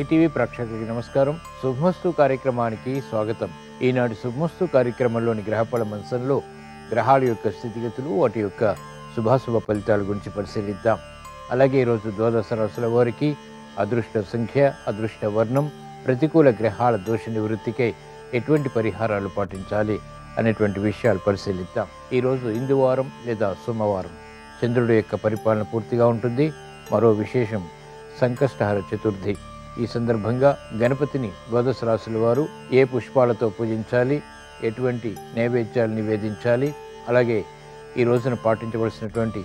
ETV ప్రేక్షకులకి నమస్కారం. శుభమస్తు కార్యక్రమానికి స్వాగతం. ఈనాటి శుభమస్తు కార్యక్రమంలోని గ్రహఫల మంచంలో గ్రహాల యొక్క స్థితిగతులు, వాటి యొక్క శుభాశుభ ఫలితాల గురించి పరిశీలిద్దాం. అలాగే ఈరోజు ద్వాదశ రాశుల వారికి అదృష్ట సంఖ్య, అదృష్ట వర్ణం, ప్రతికూల గ్రహాల దోష నివృత్తికై ఎటువంటి పరిహారాలు పాటించాలి అనేటువంటి విషయాలు పరిశీలిద్దాం. ఈరోజు ఇందువారం లేదా సోమవారం, చంద్రుడి యొక్క పరిపాలన పూర్తిగా ఉంటుంది. మరో విశేషం సంకష్టహర చతుర్థి. ఈ సందర్భంగా గణపతిని ద్వాదశ రాశుల వారు ఏ పుష్పాలతో పూజించాలి, ఎటువంటి నైవేద్యాలు నివేదించాలి, అలాగే ఈ రోజున పాటించవలసినటువంటి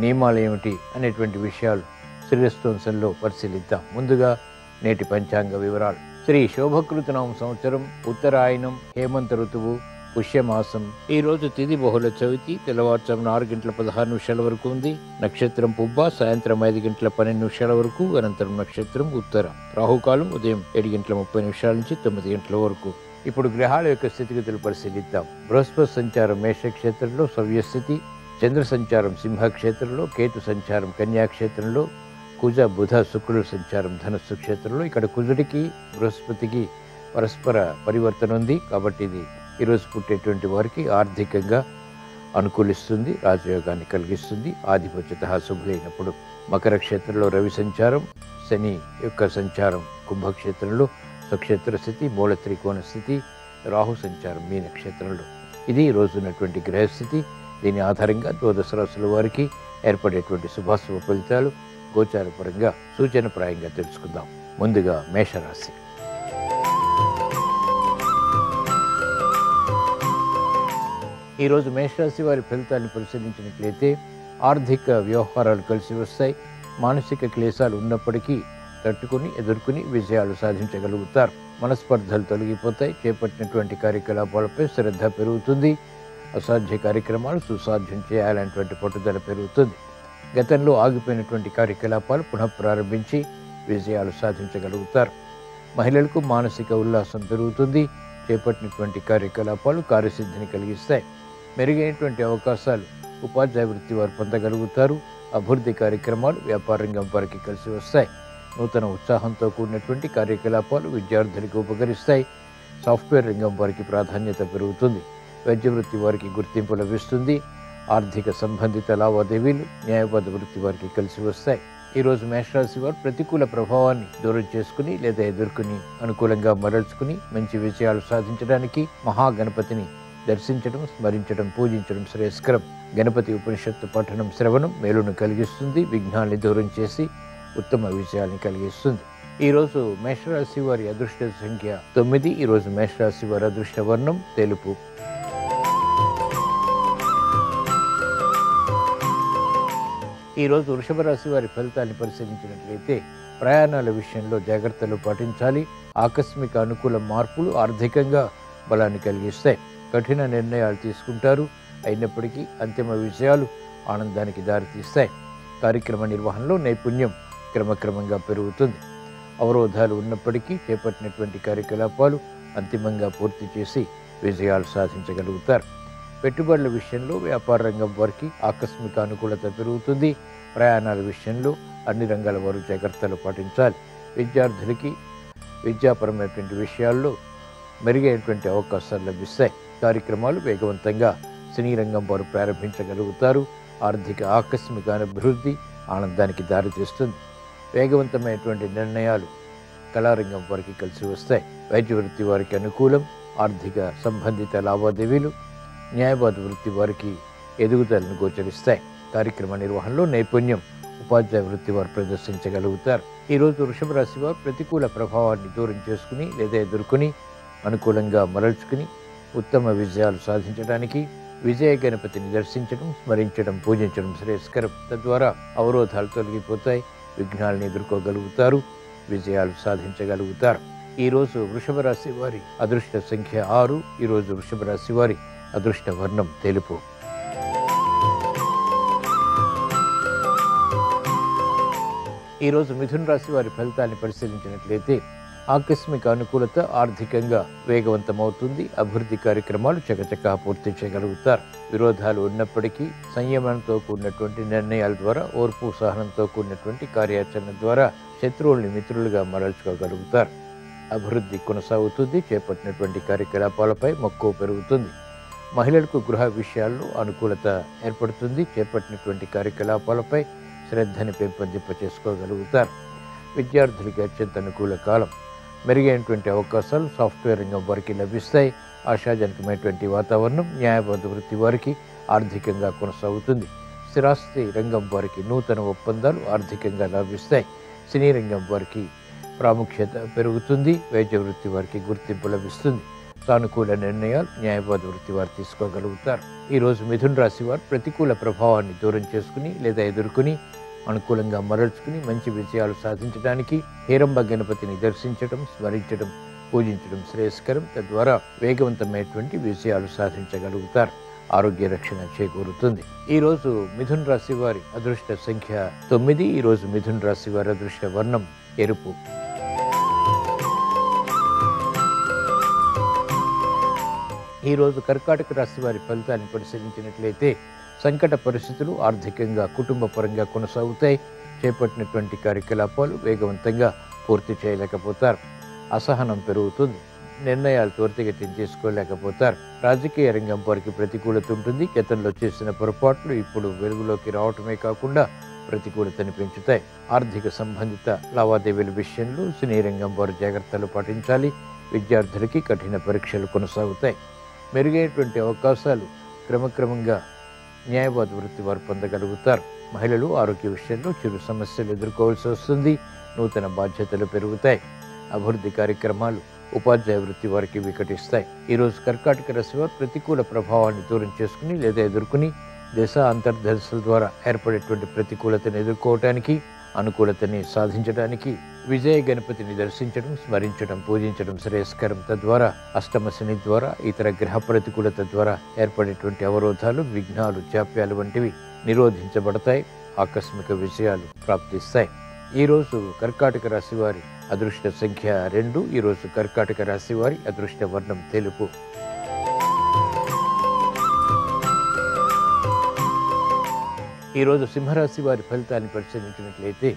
నియమాలు ఏమిటి అనేటువంటి విషయాలు శ్రీరస్తోంసంలో పరిశీలిద్దాం. ముందుగా నేటి పంచాంగ వివరాలు. శ్రీ శోభకృతనామ సంవత్సరం, ఉత్తరాయణం, హేమంత ఋతువు, పుష్యమాసం. ఈ రోజు తిథి బహుళ చవితి. తెల్లవారుజామున 6:16 వరకు ఉంది. నక్షత్రం పుబ్బ. సాయంత్రం 5:12 వరకు. అనంతరం నక్షత్రం ఉత్తరం. రాహుకాలం ఉదయం 7:30 నుంచి 9 వరకు. ఇప్పుడు గ్రహాల యొక్క స్థితిగతులు పరిశీలిద్దాం. బృహస్పతి సంచారం మేషక్షేత్రంలో సవ్యస్థితి, చంద్ర సంచారం సింహక్షేత్రంలో, కేతు సంచారం కన్యాక్షేత్రంలో, కుజ బుధ శుక్రుల సంచారం ధనస్సు క్షేత్రంలో. ఇక్కడ కుజుడికి బృహస్పతికి పరస్పర పరివర్తన ఉంది కాబట్టి ఇది ఈరోజు పుట్టేటువంటి వారికి ఆర్థికంగా అనుకూలిస్తుంది, రాజయోగాన్ని కలిగిస్తుంది. ఆధిపత్యత శుభులైనప్పుడు మకర క్షేత్రంలో రవి సంచారం, శని యొక్క సంచారం కుంభక్షేత్రంలో స్వక్షేత్ర స్థితి, మూల త్రికోణ స్థితి, రాహు సంచారం మీన క్షేత్రంలో. ఇది ఈ రోజు ఉన్నటువంటి గ్రహస్థితి. దీని ఆధారంగా ద్వాదశ రాశుల వారికి ఏర్పడేటువంటి శుభాశుభ ఫలితాలు గోచారపరంగా సూచనప్రాయంగా తెలుసుకుందాం. ముందుగా మేషరాశి. ఈరోజు మేషరాశి వారి ఫలితాన్ని పరిశీలించినట్లయితే ఆర్థిక వ్యవహారాలు కలిసి వస్తాయి. మానసిక క్లేశాలు ఉన్నప్పటికీ తట్టుకుని ఎదుర్కొని విజయాలు సాధించగలుగుతారు. మనస్పర్ధలు తొలగిపోతాయి. చేపట్టినటువంటి కార్యకలాపాలపై శ్రద్ధ పెరుగుతుంది. అసాధ్య కార్యక్రమాలు సుసాధ్యం చేయాలనేటువంటి పట్టుదల పెరుగుతుంది. గతంలో ఆగిపోయినటువంటి కార్యకలాపాలు పునఃప్రారంభించి విజయాలు సాధించగలుగుతారు. మహిళలకు మానసిక ఉల్లాసం పెరుగుతుంది. చేపట్టినటువంటి కార్యకలాపాలు కార్యసిద్ధిని కలిగిస్తాయి. మెరుగైనటువంటి అవకాశాలు ఉపాధ్యాయ వృత్తి వారు పొందగలుగుతారు. అభివృద్ధి కార్యక్రమాలు వ్యాపార రంగం వారికి కలిసి వస్తాయి. నూతన ఉత్సాహంతో కూడినటువంటి కార్యకలాపాలు విద్యార్థులకు ఉపకరిస్తాయి. సాఫ్ట్వేర్ రంగం వారికి ప్రాధాన్యత పెరుగుతుంది. వైద్య వృత్తి వారికి గుర్తింపు లభిస్తుంది. ఆర్థిక సంబంధిత లావాదేవీలు న్యాయవాద వృత్తి వారికి కలిసి వస్తాయి. ఈరోజు మేషరాశి వారు ప్రతికూల ప్రభావాన్ని దూరం చేసుకుని లేదా ఎదుర్కొని అనుకూలంగా మరల్చుకుని మంచి విజయాలు సాధించడానికి మహాగణపతిని దర్శించడం, స్మరించడం, పూజించడం శ్రేయస్కరం. గణపతి ఉపనిషత్తు పఠనం, శ్రవణం మేలును కలిగిస్తుంది. విఘ్నాల్ని దూరం చేసి ఉత్తమ విజయాల్ని కలిగిస్తుంది. ఈరోజు మేషరాశి వారి అదృష్ట సంఖ్య 9. ఈరోజు మేషరాశి వారి అదృష్ట వర్ణం తెలుపు. ఈరోజు వృషభ రాశి వారి ఫలితాన్ని పరిశీలించినట్లయితే ప్రయాణాల విషయంలో జాగ్రత్తలు పాటించాలి. ఆకస్మిక అనుకూల మార్పులు ఆర్థికంగా బలాన్ని కలిగిస్తాయి. కఠిన నిర్ణయాలు తీసుకుంటారు. అయినప్పటికీ అంతిమ విజయాలు ఆనందానికి దారితీస్తాయి. కార్యక్రమ నిర్వహణలో నైపుణ్యం క్రమక్రమంగా పెరుగుతుంది. అవరోధాలు ఉన్నప్పటికీ చేపట్టినటువంటి కార్యకలాపాలు అంతిమంగా పూర్తి చేసి విజయాలు సాధించగలుగుతారు. పెట్టుబడుల విషయంలో వ్యాపార రంగం వారికి ఆకస్మిక అనుకూలత పెరుగుతుంది. ప్రయాణాల విషయంలో అన్ని రంగాల వారు జాగ్రత్తలు పాటించాలి. విద్యార్థులకి విద్యాపరమైనటువంటి విషయాల్లో మెరుగైనటువంటి అవకాశాలు లభిస్తాయి. కార్యక్రమాలు వేగవంతంగా సినీ రంగం వారు ప్రారంభించగలుగుతారు. ఆర్థిక ఆకస్మిక అభివృద్ధి ఆనందానికి దారితీస్తుంది. వేగవంతమైనటువంటి నిర్ణయాలు కళారంగం వారికి కలిసి వస్తాయి. వైద్య వృత్తి వారికి అనుకూలం. ఆర్థిక సంబంధిత లావాదేవీలు న్యాయవాద వృత్తి వారికి ఎదుగుదలను గోచరిస్తాయి. కార్యక్రమ నిర్వహణలో నైపుణ్యం ఉపాధ్యాయ వృత్తి వారు ప్రదర్శించగలుగుతారు. ఈరోజు వృషభ రాశి వారు ప్రతికూల ప్రభావాన్ని దూరం చేసుకుని లేదా ఎదుర్కొని అనుకూలంగా మరల్చుకుని ఉత్తమ విజయాలు సాధించడానికి విజయ గణపతిని దర్శించడం, స్మరించడం, పూజించడం శ్రేయస్కరం. తద్వారా అవరోధాలు తొలగిపోతాయి. విఘ్నాలను ఎదుర్కోగలుగుతారు. విజయాలు సాధించగలుగుతారు. ఈరోజు వృషభ రాశి వారి అదృష్ట సంఖ్య 6. ఈరోజు వృషభ రాశి వారి అదృష్ట వర్ణం తెలుపు. ఈరోజు మిథున రాశి వారి ఫలితాన్ని పరిశీలించినట్లయితే ఆకస్మిక అనుకూలత ఆర్థికంగా వేగవంతమవుతుంది. అభివృద్ధి కార్యక్రమాలు చకచకా పూర్తి చేయగలుగుతారు. విరోధాలు ఉన్నప్పటికీ సంయమనంతో కూడినటువంటి నిర్ణయాల ద్వారా, ఓర్పు సహనంతో కూడినటువంటి కార్యాచరణ ద్వారా శత్రువుల్ని మిత్రులుగా మరల్చుకోగలుగుతారు. అభివృద్ధి కొనసాగుతుంది. చేపట్టినటువంటి కార్యకలాపాలపై మక్కువ పెరుగుతుంది. మహిళలకు గృహ విషయాల్లో అనుకూలత ఏర్పడుతుంది. చేపట్టినటువంటి కార్యకలాపాలపై శ్రద్ధని పెంపొందింపచేసుకోగలుగుతారు. విద్యార్థులకి అత్యంత అనుకూల కాలం. మెరుగైనటువంటి అవకాశాలు సాఫ్ట్వేర్ రంగం వారికి లభిస్తాయి. ఆశాజనకమైనటువంటి వాతావరణం న్యాయవాద వృత్తి వారికి ఆర్థికంగా కొనసాగుతుంది. స్థిరాస్తి రంగం వారికి నూతన ఒప్పందాలు ఆర్థికంగా లభిస్తాయి. సినీ రంగం వారికి ప్రాముఖ్యత పెరుగుతుంది. వైద్య వృత్తి వారికి గుర్తింపు లభిస్తుంది. సానుకూల నిర్ణయాలు న్యాయవాద వృత్తి వారు తీసుకోగలుగుతారు. ఈరోజు మిథున రాశి వారు ప్రతికూల ప్రభావాన్ని దూరం చేసుకుని లేదా ఎదుర్కొని అనుకూలంగా మరల్చుకుని మంచి విజయాలు సాధించడానికి హేరంబ గణపతిని దర్శించడం, స్మరించడం, పూజించడం శ్రేయస్కరం. తద్వారా వేగవంతమైనటువంటి విజయాలు సాధించగలుగుతారు. ఆరోగ్య రక్షణ చేకూరుతుంది. ఈరోజు మిథున రాశి వారి అదృష్ట సంఖ్య 9. ఈరోజు మిథున రాశి వారి అదృష్ట వర్ణం ఎరుపు. ఈరోజు కర్కాటక రాశి వారి ఫలితాన్ని పరిశీలించినట్లయితే సంకట పరిస్థితులు ఆర్థికంగా కుటుంబ పరంగా కొనసాగుతాయి. చేపట్టినటువంటి కార్యకలాపాలు వేగవంతంగా పూర్తి చేయలేకపోతారు. అసహనం పెరుగుతుంది. నిర్ణయాలు త్వరితగతిని తీసుకోలేకపోతారు. రాజకీయ రంగం వారికి ప్రతికూలత ఉంటుంది. గతంలో చేసిన పొరపాట్లు ఇప్పుడు వెలుగులోకి రావటమే కాకుండా ప్రతికూలతని పెంచుతాయి. ఆర్థిక సంబంధిత లావాదేవీల విషయంలో సినీ రంగం వారు జాగ్రత్తలు పాటించాలి. విద్యార్థులకి కఠిన పరీక్షలు కొనసాగుతాయి. మెరుగైనటువంటి అవకాశాలు క్రమక్రమంగా న్యాయవాద వృత్తి వారు పొందగలుగుతారు. మహిళలు ఆరోగ్య విషయంలో చిరు సమస్యలు ఎదుర్కోవాల్సి వస్తుంది. నూతన బాధ్యతలు పెరుగుతాయి. అభివృద్ధి కార్యక్రమాలు ఉపాధ్యాయ వృత్తి వారికి వికటిస్తాయి. ఈరోజు కర్కాటక రాశి వారు ప్రతికూల ప్రభావాన్ని దూరం చేసుకుని లేదా ఎదుర్కొని దశ అంతర్దశల ద్వారా ఏర్పడేటువంటి ప్రతికూలతను ఎదుర్కోవటానికి, అనుకూలతని సాధించడానికి విజయ గణపతిని దర్శించడం, స్మరించడం, పూజించడం శ్రేయస్కరం. తద్వారా అష్టమ శని ద్వారా ఇతర గ్రహ ప్రతికూలత ద్వారా ఏర్పడేటువంటి అవరోధాలు, విఘ్నాలు, జాప్యాలు వంటివి నిరోధించబడతాయి. ఆకస్మిక విజయాలు ప్రాప్తిస్తాయి. ఈరోజు కర్కాటక రాశి వారి అదృష్ట సంఖ్య 2. ఈరోజు కర్కాటక రాశి వారి అదృష్ట వర్ణం తెలుపు. ఈరోజు సింహరాశి వారి ఫలితాన్ని పరిశీలించినట్లయితే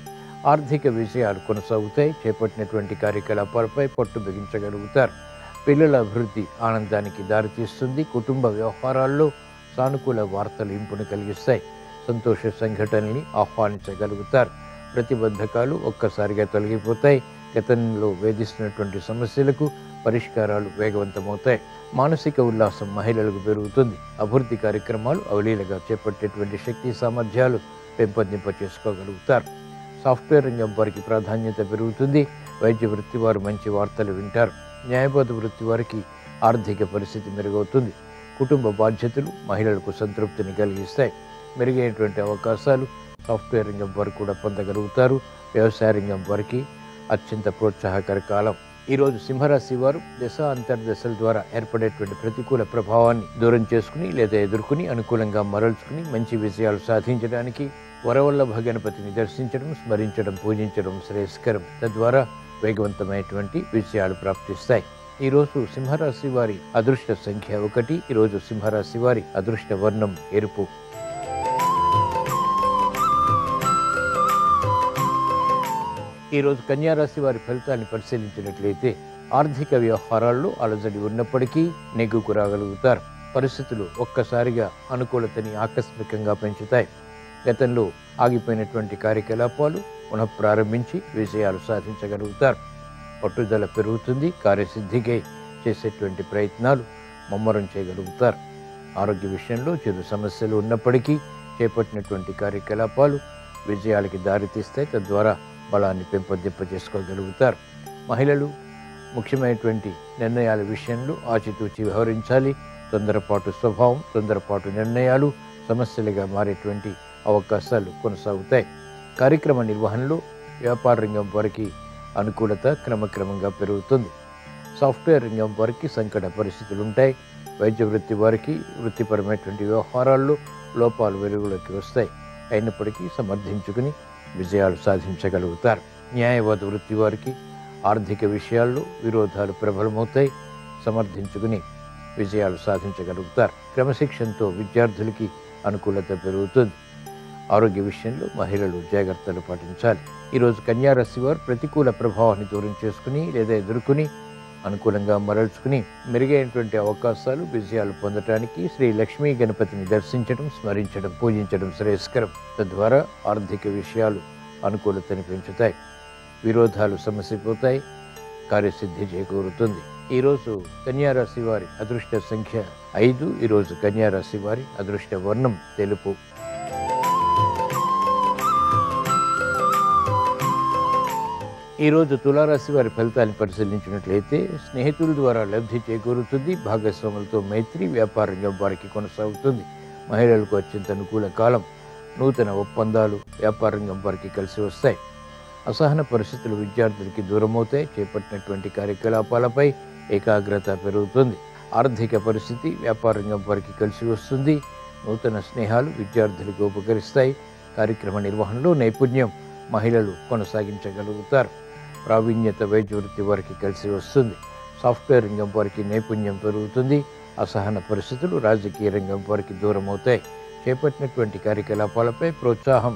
ఆర్థిక విజయాలు కొనసాగుతాయి. చేపట్టినటువంటి కార్యకలాపాలపై పట్టు బిగించగలుగుతారు. పిల్లల అభివృద్ధి ఆనందానికి దారితీస్తుంది. కుటుంబ వ్యవహారాల్లో సానుకూల వార్తలు ఇంపును కలిగిస్తాయి. సంతోష సంఘటనల్ని ఆహ్వానించగలుగుతారు. ప్రతిబంధకాలు ఒక్కసారిగా తొలగిపోతాయి. గతంలో వేధిస్తున్నటువంటి సమస్యలకు పరిష్కారాలు వేగవంతమవుతాయి. మానసిక ఉల్లాసం మహిళలకు పెరుగుతుంది. అభివృద్ధి కార్యక్రమాలు అవలీలగా చేపట్టేటువంటి శక్తి సామర్థ్యాలు పెంపొందింప చేసుకోగలుగుతారు. సాఫ్ట్వేర్ రంగం వారికి ప్రాధాన్యత పెరుగుతుంది. వైద్య వృత్తి వారు మంచి వార్తలు వింటారు. న్యాయవాద వృత్తి వారికి ఆర్థిక పరిస్థితి మెరుగవుతుంది. కుటుంబ బాధ్యతలు మహిళలకు సంతృప్తిని కలిగిస్తాయి. మెరుగైనటువంటి అవకాశాలు సాఫ్ట్వేర్ రంగం వారు కూడా పొందగలుగుతారు. వ్యవసాయ రంగం వారికి అత్యంత ప్రోత్సాహకర కాలం. ఈరోజు సింహరాశి వారు దశ అంతర్దశల ద్వారా ఏర్పడేటువంటి ప్రతికూల ప్రభావాన్ని దూరం చేసుకుని లేదా ఎదుర్కొని అనుకూలంగా మరల్చుకుని మంచి విజయాలు సాధించడానికి వరవల్లభ గణపతిని దర్శించడం, స్మరించడం, పూజించడం శ్రేయస్కరం. తద్వారా వేగవంతమైనటువంటి విజయాలు ప్రాప్తిస్తాయి. ఈరోజు సింహరాశి వారి అదృష్ట సంఖ్య 1. ఈరోజు సింహరాశి వారి అదృష్ట వర్ణం ఎరుపు. ఈరోజు కన్యారాశి వారి ఫలితాన్ని పరిశీలించినట్లయితే ఆర్థిక వ్యవహారాల్లో అలజడి ఉన్నప్పటికీ నెగ్గుకు రాగలుగుతారు. పరిస్థితులు ఒక్కసారిగా అనుకూలతని ఆకస్మికంగా పెంచుతాయి. గతంలో ఆగిపోయినటువంటి కార్యకలాపాలు పునఃప్రారంభించి విజయాలు సాధించగలుగుతారు. పట్టుదల పెరుగుతుంది. కార్యసిద్ధికై చేసేటువంటి ప్రయత్నాలు ముమ్మరం చేయగలుగుతారు. ఆరోగ్య విషయంలో చిరు సమస్యలు ఉన్నప్పటికీ చేపట్టినటువంటి కార్యకలాపాలు విజయాలకి దారితీస్తాయి. తద్వారా బలాన్ని పెంపొందింపజేసుకోగలుగుతారు. మహిళలు ముఖ్యమైనటువంటి నిర్ణయాల విషయంలో ఆచితూచి వ్యవహరించాలి. తొందరపాటు స్వభావం, తొందరపాటు నిర్ణయాలు సమస్యలుగా మారేటువంటి అవకాశాలు కొనసాగుతాయి. కార్యక్రమ నిర్వహణలో వ్యాపార రంగం వారికి అనుకూలత క్రమక్రమంగా పెరుగుతుంది. సాఫ్ట్వేర్ రంగం వారికి సంకట పరిస్థితులు ఉంటాయి. వైద్య వృత్తి వారికి వృత్తిపరమైనటువంటి వ్యవహారాల్లో లోపాలు వెలుగులోకి వస్తాయి. అయినప్పటికీ సమర్థించుకుని విజయాలు సాధించగలుగుతారు. న్యాయవాద వృత్తి వారికి ఆర్థిక విషయాల్లో విరోధాలు ప్రబలమవుతాయి. సమర్థించుకుని విజయాలు సాధించగలుగుతారు. క్రమశిక్షణతో విద్యార్థులకి అనుకూలత పెరుగుతుంది. ఆరోగ్య విషయంలో మహిళలు జాగ్రత్తలు పాటించాలి. ఈరోజు కన్యా రాశి వారు ప్రతికూల ప్రభావాన్ని దూరం చేసుకుని లేదా ఎదుర్కొని అనుకూలంగా మరల్చుకుని మెరుగైనటువంటి అవకాశాలు, విజయాలు పొందటానికి శ్రీ లక్ష్మీ గణపతిని దర్శించడం, స్మరించడం, పూజించడం శ్రేయస్కరం. తద్వారా ఆర్థిక విషయాలు అనుకూలతని పెంచుతాయి, విరోధాలు సమసిపోతాయి, కార్యసిద్ధి చేకూరుతుంది. ఈరోజు కన్యా రాశి వారి అదృష్ట సంఖ్య 5. ఈరోజు కన్యా రాశి వారి అదృష్ట వర్ణం తెలుపు. ఈరోజు తులారాశి వారి ఫలితాన్ని పరిశీలించినట్లయితే స్నేహితుల ద్వారా లబ్ధి చేకూరుతుంది, భాగస్వాములతో మైత్రి, వ్యాపార రంగం వారికి కొనసాగుతుంది. మహిళలకు అత్యంత అనుకూల కాలం, నూతన ఒప్పందాలు వ్యాపార రంగం వారికి కలిసి వస్తాయి. అసహన పరిస్థితులు విద్యార్థులకి దూరమవుతాయి, చేపట్టినటువంటి కార్యకలాపాలపై ఏకాగ్రత పెరుగుతుంది. ఆర్థిక పరిస్థితి వ్యాపార రంగం వారికి కలిసి వస్తుంది, నూతన స్నేహాలు విద్యార్థులకు ఉపకరిస్తాయి. కార్యక్రమ నిర్వహణలో నైపుణ్యం మహిళలు కొనసాగించగలుగుతారు. ప్రావీణ్యత వైద్య వృత్తి వారికి కలిసి వస్తుంది. సాఫ్ట్వేర్ రంగం వారికి నైపుణ్యం పెరుగుతుంది. అసహన పరిస్థితులు రాజకీయ రంగం వారికి దూరం అవుతాయి. చేపట్టినటువంటి కార్యకలాపాలపై ప్రోత్సాహం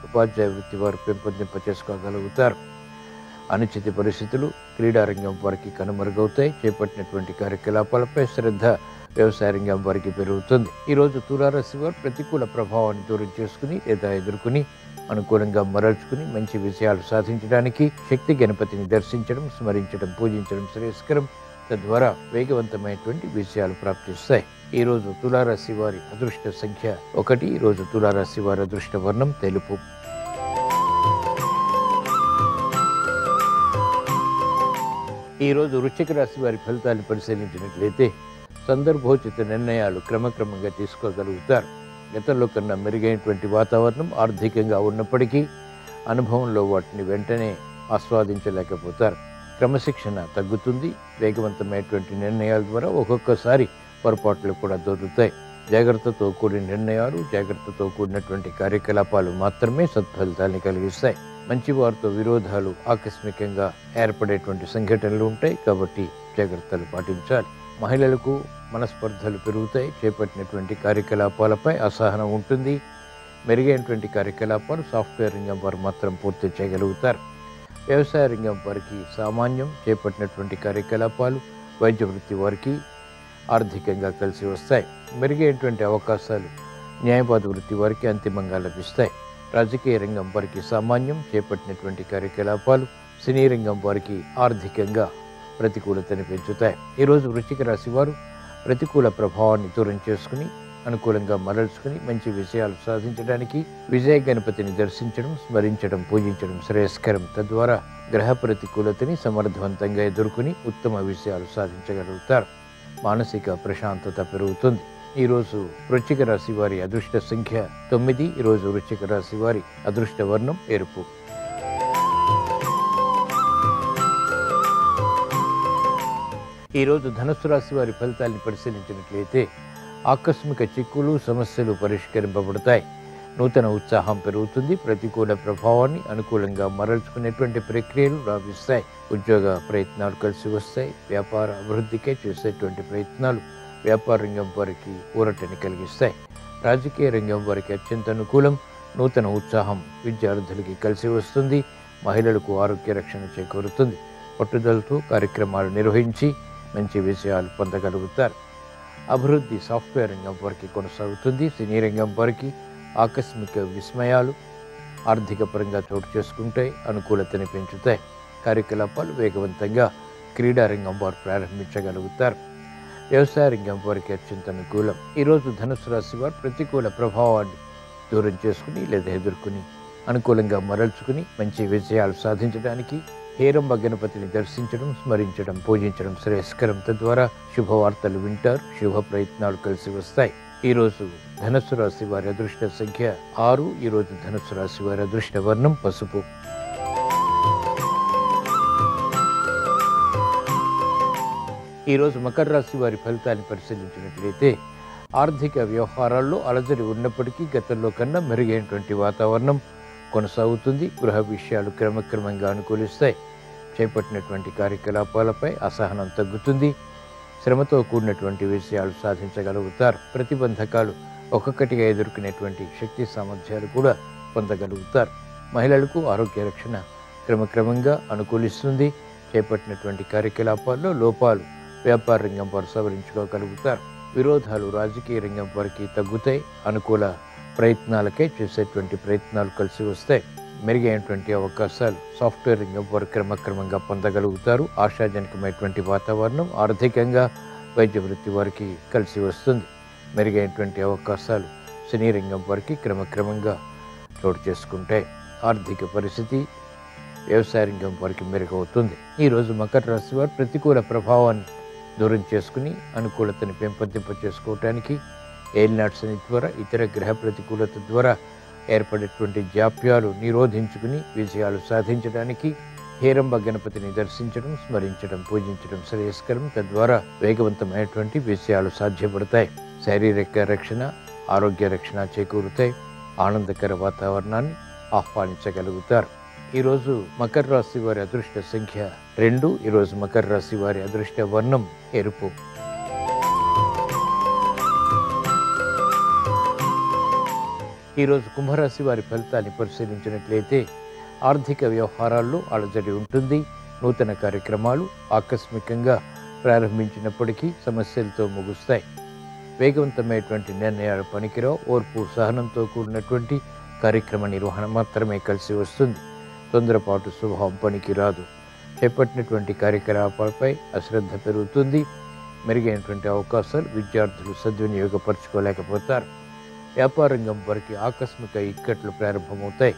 ఉపాధ్యాయ వృత్తి వారు పెంపొందింపచేసుకోగలుగుతారు. అనుచిత పరిస్థితులు క్రీడారంగం వారికి కనుమరుగవుతాయి. చేపట్టినటువంటి కార్యకలాపాలపై శ్రద్ధ వ్యవసాయ రంగం వారికి పెరుగుతుంది. ఈరోజు తులారాశి వారు ప్రతికూల ప్రభావాన్ని దూరం చేసుకుని లేదా ఎదుర్కొని అనుకూలంగా మరల్చుకుని మంచి విజయాలు సాధించడానికి శక్తి గణపతిని దర్శించడం, స్మరించడం, పూజించడం శ్రేయస్కరం. తద్వారా వేగవంతమైనటువంటి విజయాలు ప్రాప్తిస్తాయి. ఈరోజు తులారాశి వారి అదృష్ట సంఖ్య 1. ఈరోజు తులారాశి వారి అదృష్ట వర్ణం తెలుపు. ఈరోజు వృశ్చిక రాశి వారి ఫలితాన్ని పరిశీలించినట్లయితే సందర్భోచిత నిర్ణయాలు క్రమక్రమంగా తీసుకోగలుగుతారు. గతంలో కన్నా మెరుగైనటువంటి వాతావరణం ఆర్థికంగా ఉన్నప్పటికీ అనుభవంలో వాటిని వెంటనే ఆస్వాదించలేకపోతారు. క్రమశిక్షణ తగ్గుతుంది. వేగవంతమైనటువంటి నిర్ణయాల ద్వారా ఒక్కొక్కసారి పొరపాట్లు కూడా దొరుకుతాయి. జాగ్రత్తతో కూడిన నిర్ణయాలు, జాగ్రత్తతో కూడినటువంటి కార్యకలాపాలు మాత్రమే సత్ఫలితాన్ని కలిగిస్తాయి. మంచి వారితో విరోధాలు ఆకస్మికంగా ఏర్పడేటువంటి సంఘటనలు ఉంటాయి, కాబట్టి జాగ్రత్తలు పాటించాలి. మహిళలకు మనస్పర్ధలు పెరుగుతాయి. చేపట్టినటువంటి కార్యకలాపాలపై అసహనం ఉంటుంది. మెరుగైనటువంటి కార్యకలాపాలు సాఫ్ట్వేర్ రంగం వారు మాత్రం పూర్తి చేయగలుగుతారు. వ్యవసాయ రంగం వారికి సామాన్యం. చేపట్టినటువంటి కార్యకలాపాలు వైద్య వృత్తి వారికి ఆర్థికంగా కలిసి వస్తాయి. మెరుగైనటువంటి అవకాశాలు న్యాయవాద వృత్తి వారికి అంతిమంగా లభిస్తాయి. రాజకీయ రంగం వారికి సామాన్యం. చేపట్టినటువంటి కార్యకలాపాలు సినీ రంగం వారికి ఆర్థికంగా ప్రతికూలతని పెంచుతాయి. ఈరోజు వృశ్చిక రాశి వారు ప్రతికూల ప్రభావాన్ని దూరం చేసుకుని అనుకూలంగా మరల్చుకుని మంచి విజయాలు సాధించడానికి విజయ గణపతిని దర్శించడం, స్మరించడం, పూజించడం శ్రేయస్కరం. తద్వారా గ్రహ ప్రతికూలతని సమర్థవంతంగా ఎదుర్కొని ఉత్తమ విజయాలు సాధించగలుగుతారు. మానసిక ప్రశాంతత పెరుగుతుంది. ఈరోజు వృశ్చిక రాశి వారి అదృష్ట సంఖ్య 9. ఈరోజు వృశ్చిక రాశి వారి అదృష్ట వర్ణం ఎరుపు. ఈరోజు ధనుస్సు రాశి వారి ఫలితాన్ని పరిశీలించినట్లయితే ఆకస్మిక చిక్కులు, సమస్యలు పరిష్కరింపబడతాయి. నూతన ఉత్సాహం పెరుగుతుంది. ప్రతికూల ప్రభావాన్ని అనుకూలంగా మరల్చుకునేటువంటి ప్రక్రియలు రావిస్తాయి. ఉద్యోగ ప్రయత్నాలు కలిసి వస్తాయి. వ్యాపార అభివృద్ధికే చేసేటువంటి ప్రయత్నాలు వ్యాపార రంగం వారికి ఊరటని కలిగిస్తాయి. రాజకీయ రంగం వారికి అత్యంత అనుకూలం. నూతన ఉత్సాహం విద్యార్థులకి కలిసి వస్తుంది. మహిళలకు ఆరోగ్య రక్షణ చేకూరుతుంది. పట్టుదలతో కార్యక్రమాలు నిర్వహించి మంచి విజయాలు పొందగలుగుతారు. అభివృద్ధి సాఫ్ట్వేర్ రంగం వారికి కొనసాగుతుంది. సినీ రంగం వారికి ఆకస్మిక విస్మయాలు ఆర్థిక పరంగా చోటు చేసుకుంటాయి, అనుకూలతని పెంచుతాయి. కార్యకలాపాలు వేగవంతంగా క్రీడా రంగం వారు ప్రారంభించగలుగుతారు. వ్యవసాయ రంగం వారికి అత్యంత అనుకూలం. ఈరోజు ధనుసు రాశి వారు ప్రతికూల ప్రభావాన్ని దూరం చేసుకుని లేదా ఎదుర్కొని అనుకూలంగా మరల్చుకుని మంచి విజయాలు సాధించడానికి హేరంబ గణపతిని దర్శించడం, స్మరించడం, పూజించడం శ్రేయస్కరం. తద్వారా శుభవార్తలు వింటారు. శుభ ప్రయత్నాలు కలిసి వస్తాయి. ఈరోజు ధనుస్సు రాశి వారి అదృష్ట సంఖ్య 6. ఈరోజు ధనుస్సు రాశి వారి అదృష్ట వర్ణం పసుపు. ఈరోజు మకర రాశి వారి ఫలితాన్ని పరిశీలించినట్లయితే ఆర్థిక వ్యవహారాల్లో అలజడి ఉన్నప్పటికీ గతంలో కన్నా మెరుగైనటువంటి వాతావరణం కొనసాగుతుంది. గృహ విషయాలు క్రమక్రమంగా అనుకూలిస్తాయి. చేపట్టినటువంటి కార్యకలాపాలపై అసహనం తగ్గుతుంది. శ్రమతో కూడినటువంటి విషయాలు సాధించగలుగుతారు. ప్రతిబంధకాలు ఒక్కొక్కటిగా ఎదుర్కొనేటువంటి శక్తి సామర్థ్యాలు కూడా పొందగలుగుతారు. మహిళలకు ఆరోగ్య రక్షణ క్రమక్రమంగా అనుకూలిస్తుంది. చేపట్టినటువంటి కార్యకలాపాల్లో లోపాలు వ్యాపార రంగం వారు సవరించుకోగలుగుతారు. విరోధాలు రాజకీయ రంగం వారికి తగ్గుతాయి. అనుకూల ప్రయత్నాలకే చేసేటువంటి ప్రయత్నాలు కలిసి వస్తాయి. మెరుగైనటువంటి అవకాశాలు సాఫ్ట్వేర్ రంగం వారు క్రమక్రమంగా పొందగలుగుతారు. ఆశాజనకమైనటువంటి వాతావరణం ఆర్థికంగా వైద్య వృత్తి వారికి కలిసి వస్తుంది. మెరుగైనటువంటి అవకాశాలు సినీ రంగం వారికి క్రమక్రమంగా చోటు చేసుకుంటాయి. ఆర్థిక పరిస్థితి వ్యవసాయ రంగం వారికి మెరుగవుతుంది. ఈరోజు మకర రాశి వారు ప్రతికూల ప్రభావాన్ని దూరం చేసుకుని అనుకూలతని పెంపొందింప చేసుకోవటానికి ఏలినాటి శని ద్వారా ఇతర గ్రహ ప్రతికూలత ద్వారా ఏర్పడేటువంటి జాప్యాలు నిరోధించుకుని విజయాలు సాధించడానికి హేరంబ గణపతిని దర్శించడం, స్మరించడం, పూజించడం శ్రేయస్కరం. తద్వారా వేగవంతమైనటువంటి విజయాలు సాధ్యపడతాయి. శారీరక రక్షణ, ఆరోగ్య రక్షణ చేకూరుతాయి. ఆనందకర వాతావరణాన్ని ఆహ్వానించగలుగుతారు. ఈరోజు మకర రాశి వారి అదృష్ట సంఖ్య 2. ఈరోజు మకర రాశి వారి అదృష్ట వర్ణం ఎరుపు. ఈరోజు కుంభరాశి వారి ఫలితాన్ని పరిశీలించినట్లయితే ఆర్థిక వ్యవహారాల్లో అలజడి ఉంటుంది. నూతన కార్యక్రమాలు ఆకస్మికంగా ప్రారంభించినప్పటికీ సమస్యలతో ముగుస్తాయి. వేగవంతమైనటువంటి నిర్ణయాలు పనికిరావు. ఓర్పు సహనంతో కూడినటువంటి కార్యక్రమ నిర్వహణ మాత్రమే కలిసి వస్తుంది. తొందరపాటు స్వభావం పనికిరాదు. చేపట్టినటువంటి కార్యకలాపాలపై అశ్రద్ధ పెరుగుతుంది. మెరుగైనటువంటి అవకాశాలు విద్యార్థులు సద్వినియోగపరచుకోలేకపోతారు. వ్యాపార రంగం వారికి ఆకస్మిక ఇక్కట్లు ప్రారంభమవుతాయి.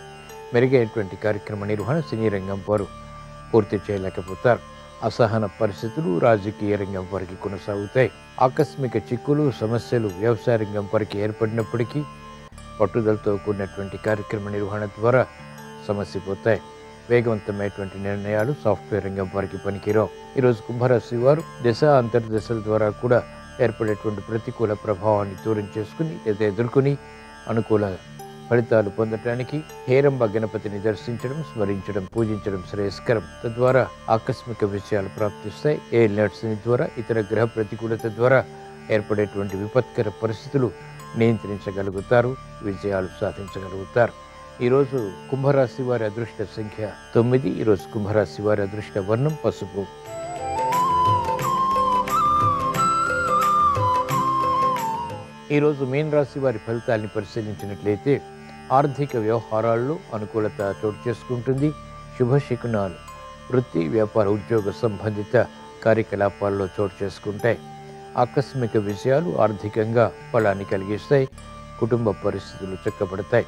మెరుగైనటువంటి కార్యక్రమ నిర్వహణ సినీ రంగం వారు పూర్తి చేయలేకపోతారు. అసహన పరిస్థితులు రాజకీయ రంగం వారికి కొనసాగుతాయి. ఆకస్మిక చిక్కులు, సమస్యలు వ్యవసాయ రంగం వారికి ఏర్పడినప్పటికీ పట్టుదలతో కూడినటువంటి కార్యక్రమ నిర్వహణ ద్వారా సమస్యపోతాయి. వేగవంతమైనటువంటి నిర్ణయాలు సాఫ్ట్వేర్ రంగం వారికి పనికిరావు. ఈరోజు కుంభరాశి వారు దశ అంతర్దశల ద్వారా కూడా ఏర్పడేటువంటి ప్రతికూల ప్రభావాన్ని దూరం చేసుకుని లేదా ఎదుర్కొని అనుకూల ఫలితాలు పొందటానికి హేరంబ గణపతిని దర్శించడం, స్మరించడం, పూజించడం శ్రేయస్కరం. తద్వారా ఆకస్మిక విషయాలు ప్రాప్తిస్తాయి. ఏలినాటి శని ద్వారా ఇతర గ్రహ ప్రతికూలత ద్వారా ఏర్పడేటువంటి విపత్కర పరిస్థితులు నియంత్రించగలుగుతారు. విజయాలు సాధించగలుగుతారు. ఈరోజు కుంభరాశి వారి అదృష్ట సంఖ్య 9. ఈరోజు కుంభరాశి వారి అదృష్ట వర్ణం పసుపు. ఈరోజు మీన రాశి వారి ఫలితాన్ని పరిశీలించినట్లయితే ఆర్థిక వ్యవహారాల్లో అనుకూలత చోటు చేసుకుంటుంది. శుభశకునాలు వృత్తి, వ్యాపార, ఉద్యోగ సంబంధిత కార్యకలాపాల్లో చోటు చేసుకుంటాయి. ఆకస్మిక విషయాలు ఆర్థికంగా ఫలాన్ని కలిగిస్తాయి. కుటుంబ పరిస్థితులు చక్కబడతాయి.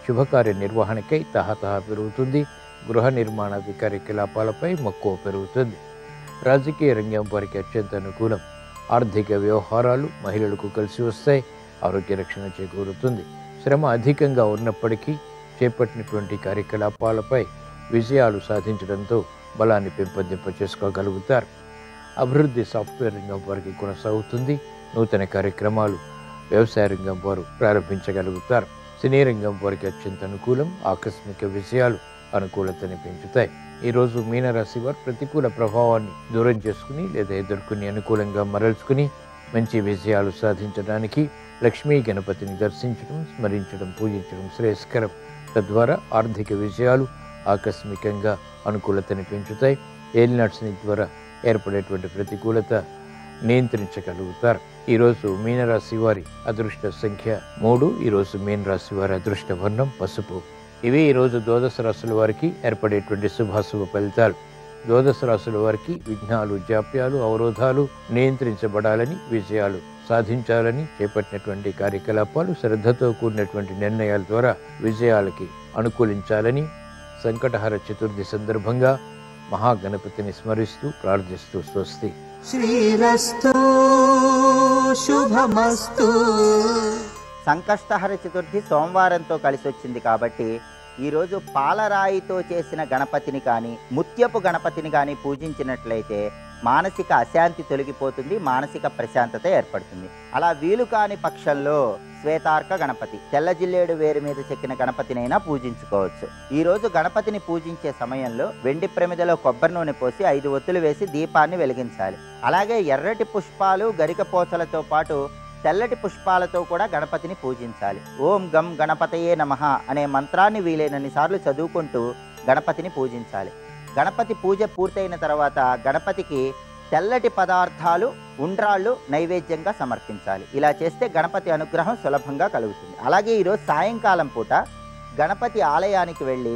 శుభకార్య నిర్వహణకై తహతహ పెరుగుతుంది. గృహ నిర్మాణాది కార్యకలాపాలపై మక్కువ పెరుగుతుంది. రాజకీయ రంగం వారికి అత్యంత అనుకూలం. ఆర్థిక వ్యవహారాలు మహిళలకు కలిసి వస్తాయి. ఆరోగ్య రక్షణ చేకూరుతుంది. శ్రమ అధికంగా ఉన్నప్పటికీ చేపట్టినటువంటి కార్యకలాపాలపై విజయాలు సాధించడంతో బలాన్ని పెంపొందింప చేసుకోగలుగుతారు. అభివృద్ధి సాఫ్ట్వేర్ రంగం వారికి కొనసాగుతుంది. నూతన కార్యక్రమాలు వ్యవసాయ రంగం వారు ప్రారంభించగలుగుతారు. సినీ రంగం వారికి అత్యంత అనుకూలం. ఆకస్మిక విషయాలు అనుకూలతని పెంచుతాయి. ఈరోజు మీనరాశి వారు ప్రతికూల ప్రభావాన్ని దూరం చేసుకుని లేదా ఎదుర్కొని అనుకూలంగా మరల్చుకుని మంచి విజయాలు సాధించడానికి లక్ష్మీ గణపతిని దర్శించడం, స్మరించడం, పూజించడం శ్రేయస్కరం. తద్వారా ఆర్థిక విజయాలు ఆకస్మికంగా అనుకూలతని పెంచుతాయి. ఏలినాటి శని ద్వారా ఏర్పడేటువంటి ప్రతికూలత నియంత్రించగలుగుతారు. ఈరోజు మీనరాశి వారి అదృష్ట సంఖ్య 3. ఈరోజు మీనరాశి వారి అదృష్ట వర్ణం పసుపు. ఇవి ఈరోజు ద్వాదశ రాశుల వారికి ఏర్పడేటువంటి శుభాశుభ ఫలితాలు. ద్వాదశ రాశుల వారికి విఘ్నాలు, జాప్యాలు, అవరోధాలు నియంత్రించబడాలని, విజయాలు సాధించాలని చేపట్టినటువంటి కార్యకలాపాలు శ్రద్ధతో కూడినటువంటి నిర్ణయాల ద్వారా విజయాలకి అనుకూలించాలని సంకటహర చతుర్థి సందర్భంగా మహాగణపతిని స్మరిస్తూ ప్రార్థిస్తూ స్వస్తి. శ్రీరస్తు శుభమస్తు. సంకష్టహర చతుర్థి సోమవారంతో కలిసి వచ్చింది కాబట్టి ఈరోజు పాలరాయితో చేసిన గణపతిని కానీ, ముత్యపు గణపతిని కానీ పూజించినట్లయితే మానసిక అశాంతి తొలగిపోతుంది, మానసిక ప్రశాంతత ఏర్పడుతుంది. అలా వీలు కాని పక్షంలో శ్వేతార్క గణపతి, తెల్ల జిల్లేడు వేరు మీద చెక్కిన గణపతినైనా పూజించుకోవచ్చు. ఈరోజు గణపతిని పూజించే సమయంలో వెండి ప్రమిదలో కొబ్బరి నూనె పోసి 5 ఒత్తులు వేసి దీపాన్ని వెలిగించాలి. అలాగే ఎర్రటి పుష్పాలు, గరిక పోచలతో పాటు తెల్లటి పుష్పాలతో కూడా గణపతిని పూజించాలి. ఓం గం గణపతయే నమః అనే మంత్రాన్ని వీలైనన్ని సార్లు చదువుకుంటూ గణపతిని పూజించాలి. గణపతి పూజ పూర్తయిన తర్వాత గణపతికి తెల్లటి పదార్థాలు, ఉండ్రాళ్ళు నైవేద్యంగా సమర్పించాలి. ఇలా చేస్తే గణపతి అనుగ్రహం సులభంగా కలుగుతుంది. అలాగే ఈరోజు సాయంకాలం పూట గణపతి ఆలయానికి వెళ్ళి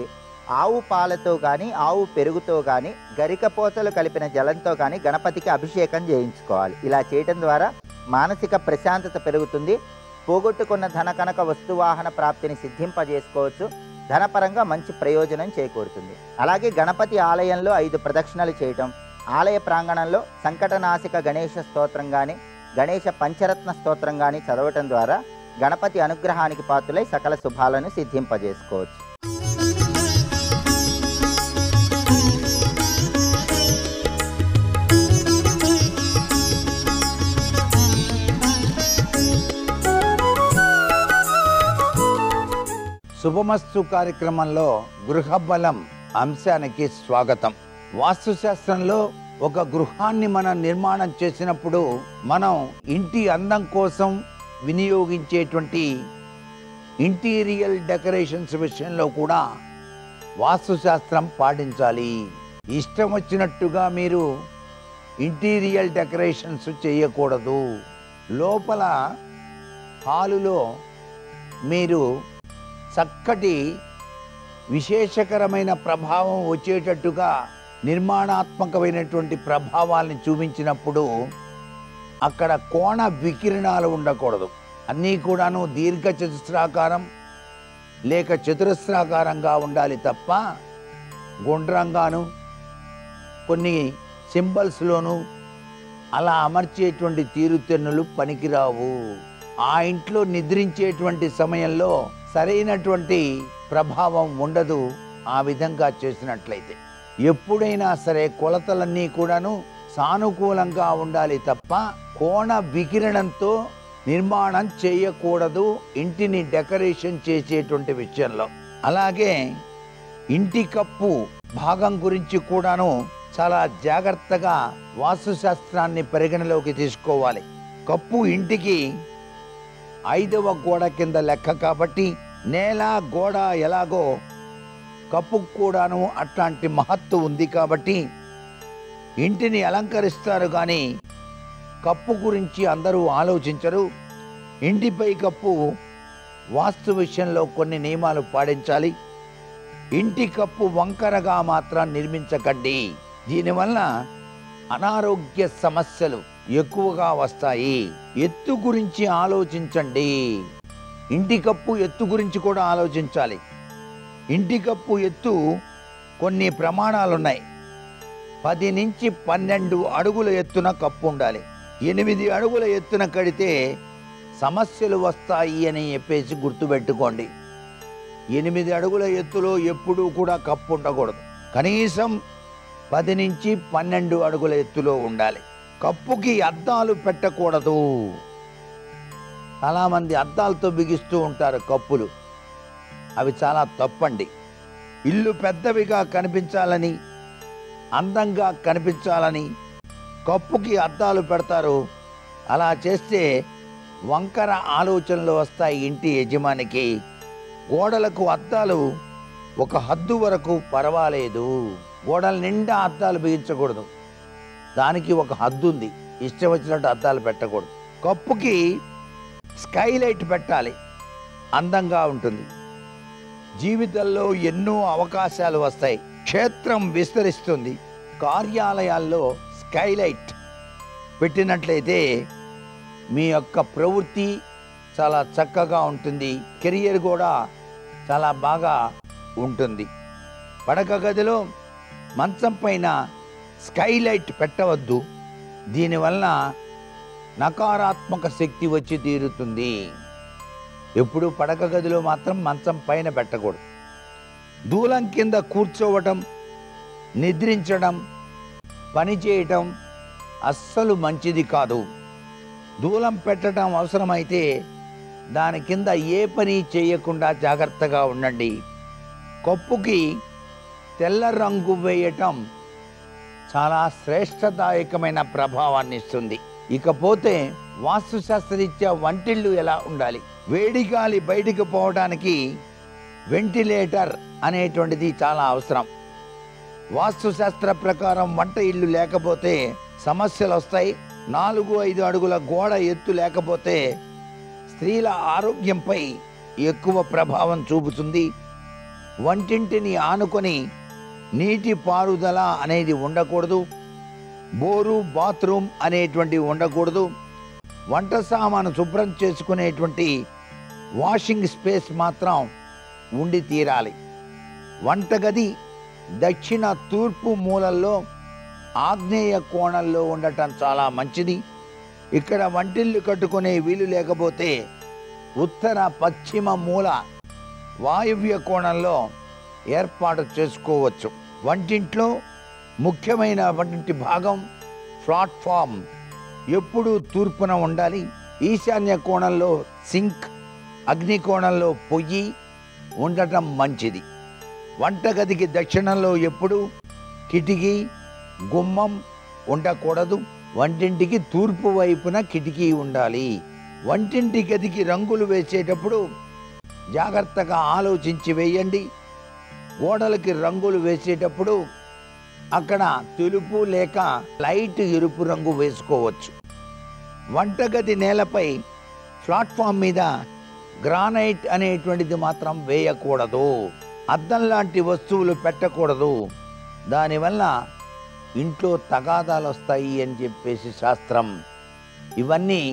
ఆవు పాలతో కానీ, ఆవు పెరుగుతో కానీ, గరికపోతలు కలిపిన జలంతో కానీ గణపతికి అభిషేకం చేయించుకోవాలి. ఇలా చేయటం ద్వారా మానసిక ప్రశాంతత పెరుగుతుంది. పోగొట్టుకున్న ధన కనక వస్తువాహన ప్రాప్తిని సిద్ధింపజేసుకోవచ్చు. ధనపరంగా మంచి ప్రయోజనం చేకూరుతుంది. అలాగే గణపతి ఆలయంలో 5 ప్రదక్షిణలు చేయటం, ఆలయ ప్రాంగణంలో సంకటనాశక గణేష స్తోత్రం కానీ, గణేష పంచరత్న స్తోత్రం కానీ చదవటం ద్వారా గణపతి అనుగ్రహానికి పాత్రులై సకల శుభాలను సిద్ధింపజేసుకోవచ్చు. శుభమస్తు కార్యక్రమంలో గృహబలం అంశానికి స్వాగతం. వాస్తుశాస్త్రంలో ఒక గృహాన్ని మనం నిర్మాణం చేసినప్పుడు మనం ఇంటి అందం కోసం వినియోగించేటువంటి ఇంటీరియర్ డెకరేషన్స్ విషయంలో కూడా వాస్తుశాస్త్రం పాటించాలి. ఇష్టం వచ్చినట్టుగా మీరు ఇంటీరియర్ డెకరేషన్స్ చేయకూడదు. లోపల హాలులో మీరు చక్కటి విశేషకరమైన ప్రభావం వచ్చేటట్టుగా నిర్మాణాత్మకమైనటువంటి ప్రభావాల్ని చూపించినప్పుడు అక్కడ కోణ వికిరణాలు ఉండకూడదు. అన్నీ కూడాను దీర్ఘ చతుస్రాకారం లేక చతురస్రాకారంగా ఉండాలి తప్ప గుండ్రంగాను కొన్ని సింబల్స్లోనూ అలా అమర్చేటువంటి తీరుతెన్నులు పనికిరావు. ఆ ఇంట్లో నిద్రించేటువంటి సమయంలో సరైనటువంటి ప్రభావం ఉండదు. ఆ విధంగా చేసినట్లయితే ఎప్పుడైనా సరే కొలతలన్నీ కూడాను సానుకూలంగా ఉండాలి తప్ప కోణ వికిరణంతో నిర్మాణం చేయకూడదు ఇంటిని డెకరేషన్ చేసేటువంటి విషయంలో. అలాగే ఇంటి కప్పు భాగం గురించి కూడాను చాలా జాగ్రత్తగా వాస్తుశాస్త్రాన్ని పరిగణలోకి తీసుకోవాలి. కప్పు ఇంటికి 5వ గోడ కింద లెక్క కాబట్టి నేల గోడ ఎలాగో కప్పుకు కూడాను అట్లాంటి మహత్తు ఉంది కాబట్టి ఇంటిని అలంకరిస్తారు కానీ కప్పు గురించి అందరూ ఆలోచించరు. ఇంటిపై కప్పు వాస్తు విషయంలో కొన్ని నియమాలు పాటించాలి. ఇంటి కప్పు వంకరగా మాత్రం నిర్మించకండి. దీనివల్ల అనారోగ్య సమస్యలు ఎక్కువగా వస్తాయి. ఎత్తు గురించి ఆలోచించండి. ఇంటి కప్పు ఎత్తు గురించి కూడా ఆలోచించాలి. ఇంటి కప్పు ఎత్తు కొన్ని ప్రమాణాలు ఉన్నాయి. 10 నుంచి 12 అడుగుల ఎత్తున కప్పు ఉండాలి. 8 అడుగుల ఎత్తున కడితే సమస్యలు వస్తాయి అని చెప్పేసి గుర్తుపెట్టుకోండి. 8 అడుగుల ఎత్తులో ఎప్పుడూ కూడా కప్పు ఉండకూడదు. కనీసం 10 నుంచి 12 అడుగుల ఎత్తులో ఉండాలి. కప్పుకి అద్దాలు పెట్టకూడదు. చాలామంది అద్దాలతో బిగిస్తూ ఉంటారు కప్పులు. అవి చాలా తప్పండి. ఇల్లు పెద్దవిగా కనిపించాలని, అందంగా కనిపించాలని కప్పుకి అద్దాలు పెడతారు. అలా చేస్తే వంకర ఆలోచనలు వస్తాయి ఇంటి యజమానికి. గోడలకు అద్దాలు ఒక హద్దు వరకు పర్వాలేదు. గోడల నిండా అద్దాలు బిగించకూడదు. దానికి ఒక హద్దు ఉంది. ఇష్టం వచ్చినట్టు అద్దాలు పెట్టకూడదు. కప్పుకి స్కైలైట్ పెట్టాలి. అందంగా ఉంటుంది. జీవితంలో ఎన్నో అవకాశాలు వస్తాయి. క్షేత్రం విస్తరిస్తుంది. కార్యాలయాల్లో స్కైలైట్ పెట్టినట్లయితే మీ యొక్క ప్రవృత్తి చాలా చక్కగా ఉంటుంది. కెరియర్ కూడా చాలా బాగా ఉంటుంది. పడక గదిలో మంచం పైన స్కైలైట్ పెట్టవద్దు. దీనివల్ల నకారాత్మక శక్తి వచ్చి తీరుతుంది. ఎప్పుడు పడక గదిలో మాత్రం మంచం పైన పెట్టకూడదు. దూలం కింద కూర్చోవటం, నిద్రించడం, పని చేయటం అస్సలు మంచిది కాదు. దూలం పెట్టడం అవసరమైతే దాని కింద ఏ పని చేయకుండా జాగ్రత్తగా ఉండండి. కప్పుకి తెల్ల రంగు వేయటం చాలా శ్రేష్టదాయకమైన ప్రభావాన్ని ఇస్తుంది. ఇకపోతే వాస్తుశాస్త్రరీత్యా వంటిల్లు ఎలా ఉండాలి? వేడి గాలి బయటికి పోవడానికి వెంటిలేటర్ అనేటువంటిది చాలా అవసరం. వాస్తుశాస్త్ర ప్రకారం వంట ఇల్లు లేకపోతే సమస్యలు వస్తాయి. 4-5 అడుగుల గోడ ఎత్తు లేకపోతే స్త్రీల ఆరోగ్యంపై ఎక్కువ ప్రభావం చూపుతుంది. వంటింటిని ఆనుకొని నీటి పారుదల అనేది ఉండకూడదు. బోరు, బాత్రూమ్ అనేటువంటివి ఉండకూడదు. వంట సామాను శుభ్రం చేసుకునేటువంటి వాషింగ్ స్పేస్ మాత్రం ఉండి తీరాలి. వంటగది దక్షిణ తూర్పు మూలల్లో ఆగ్నేయ కోణంలో ఉండటం చాలా మంచిది. ఇక్కడ వంటిల్లు కట్టుకునే వీలు లేకపోతే ఉత్తర పశ్చిమ మూల వాయువ్య కోణంలో ఏర్పాటు చేసుకోవచ్చు. వంటింట్లో ముఖ్యమైన వంటింటి భాగం ప్లాట్ఫామ్ ఎప్పుడూ తూర్పున ఉండాలి. ఈశాన్య కోణంలో సింక్, అగ్ని కోణంలో పొయ్యి ఉండటం మంచిది. వంటగదికి దక్షిణంలో ఎప్పుడు కిటికీ, గుమ్మం ఉండకూడదు. వంటింటికి తూర్పు వైపున కిటికీ ఉండాలి. వంటింటి గదికి రంగులు వేసేటప్పుడు జాగ్రత్తగా ఆలోచించి వేయండి. గోడలకి రంగులు వేసేటప్పుడు అక్కడ తెలుపు లేక లైట్ ఎరుపు రంగు వేసుకోవచ్చు. వంటగది నేలపై ప్లాట్ఫామ్ మీద గ్రానైట్ అనేటువంటిది మాత్రం వేయకూడదు. అద్దం లాంటి వస్తువులు పెట్టకూడదు. దానివల్ల ఇంట్లో తగాదాలు వస్తాయి అని చెప్పేసి శాస్త్రం. ఇవన్నీ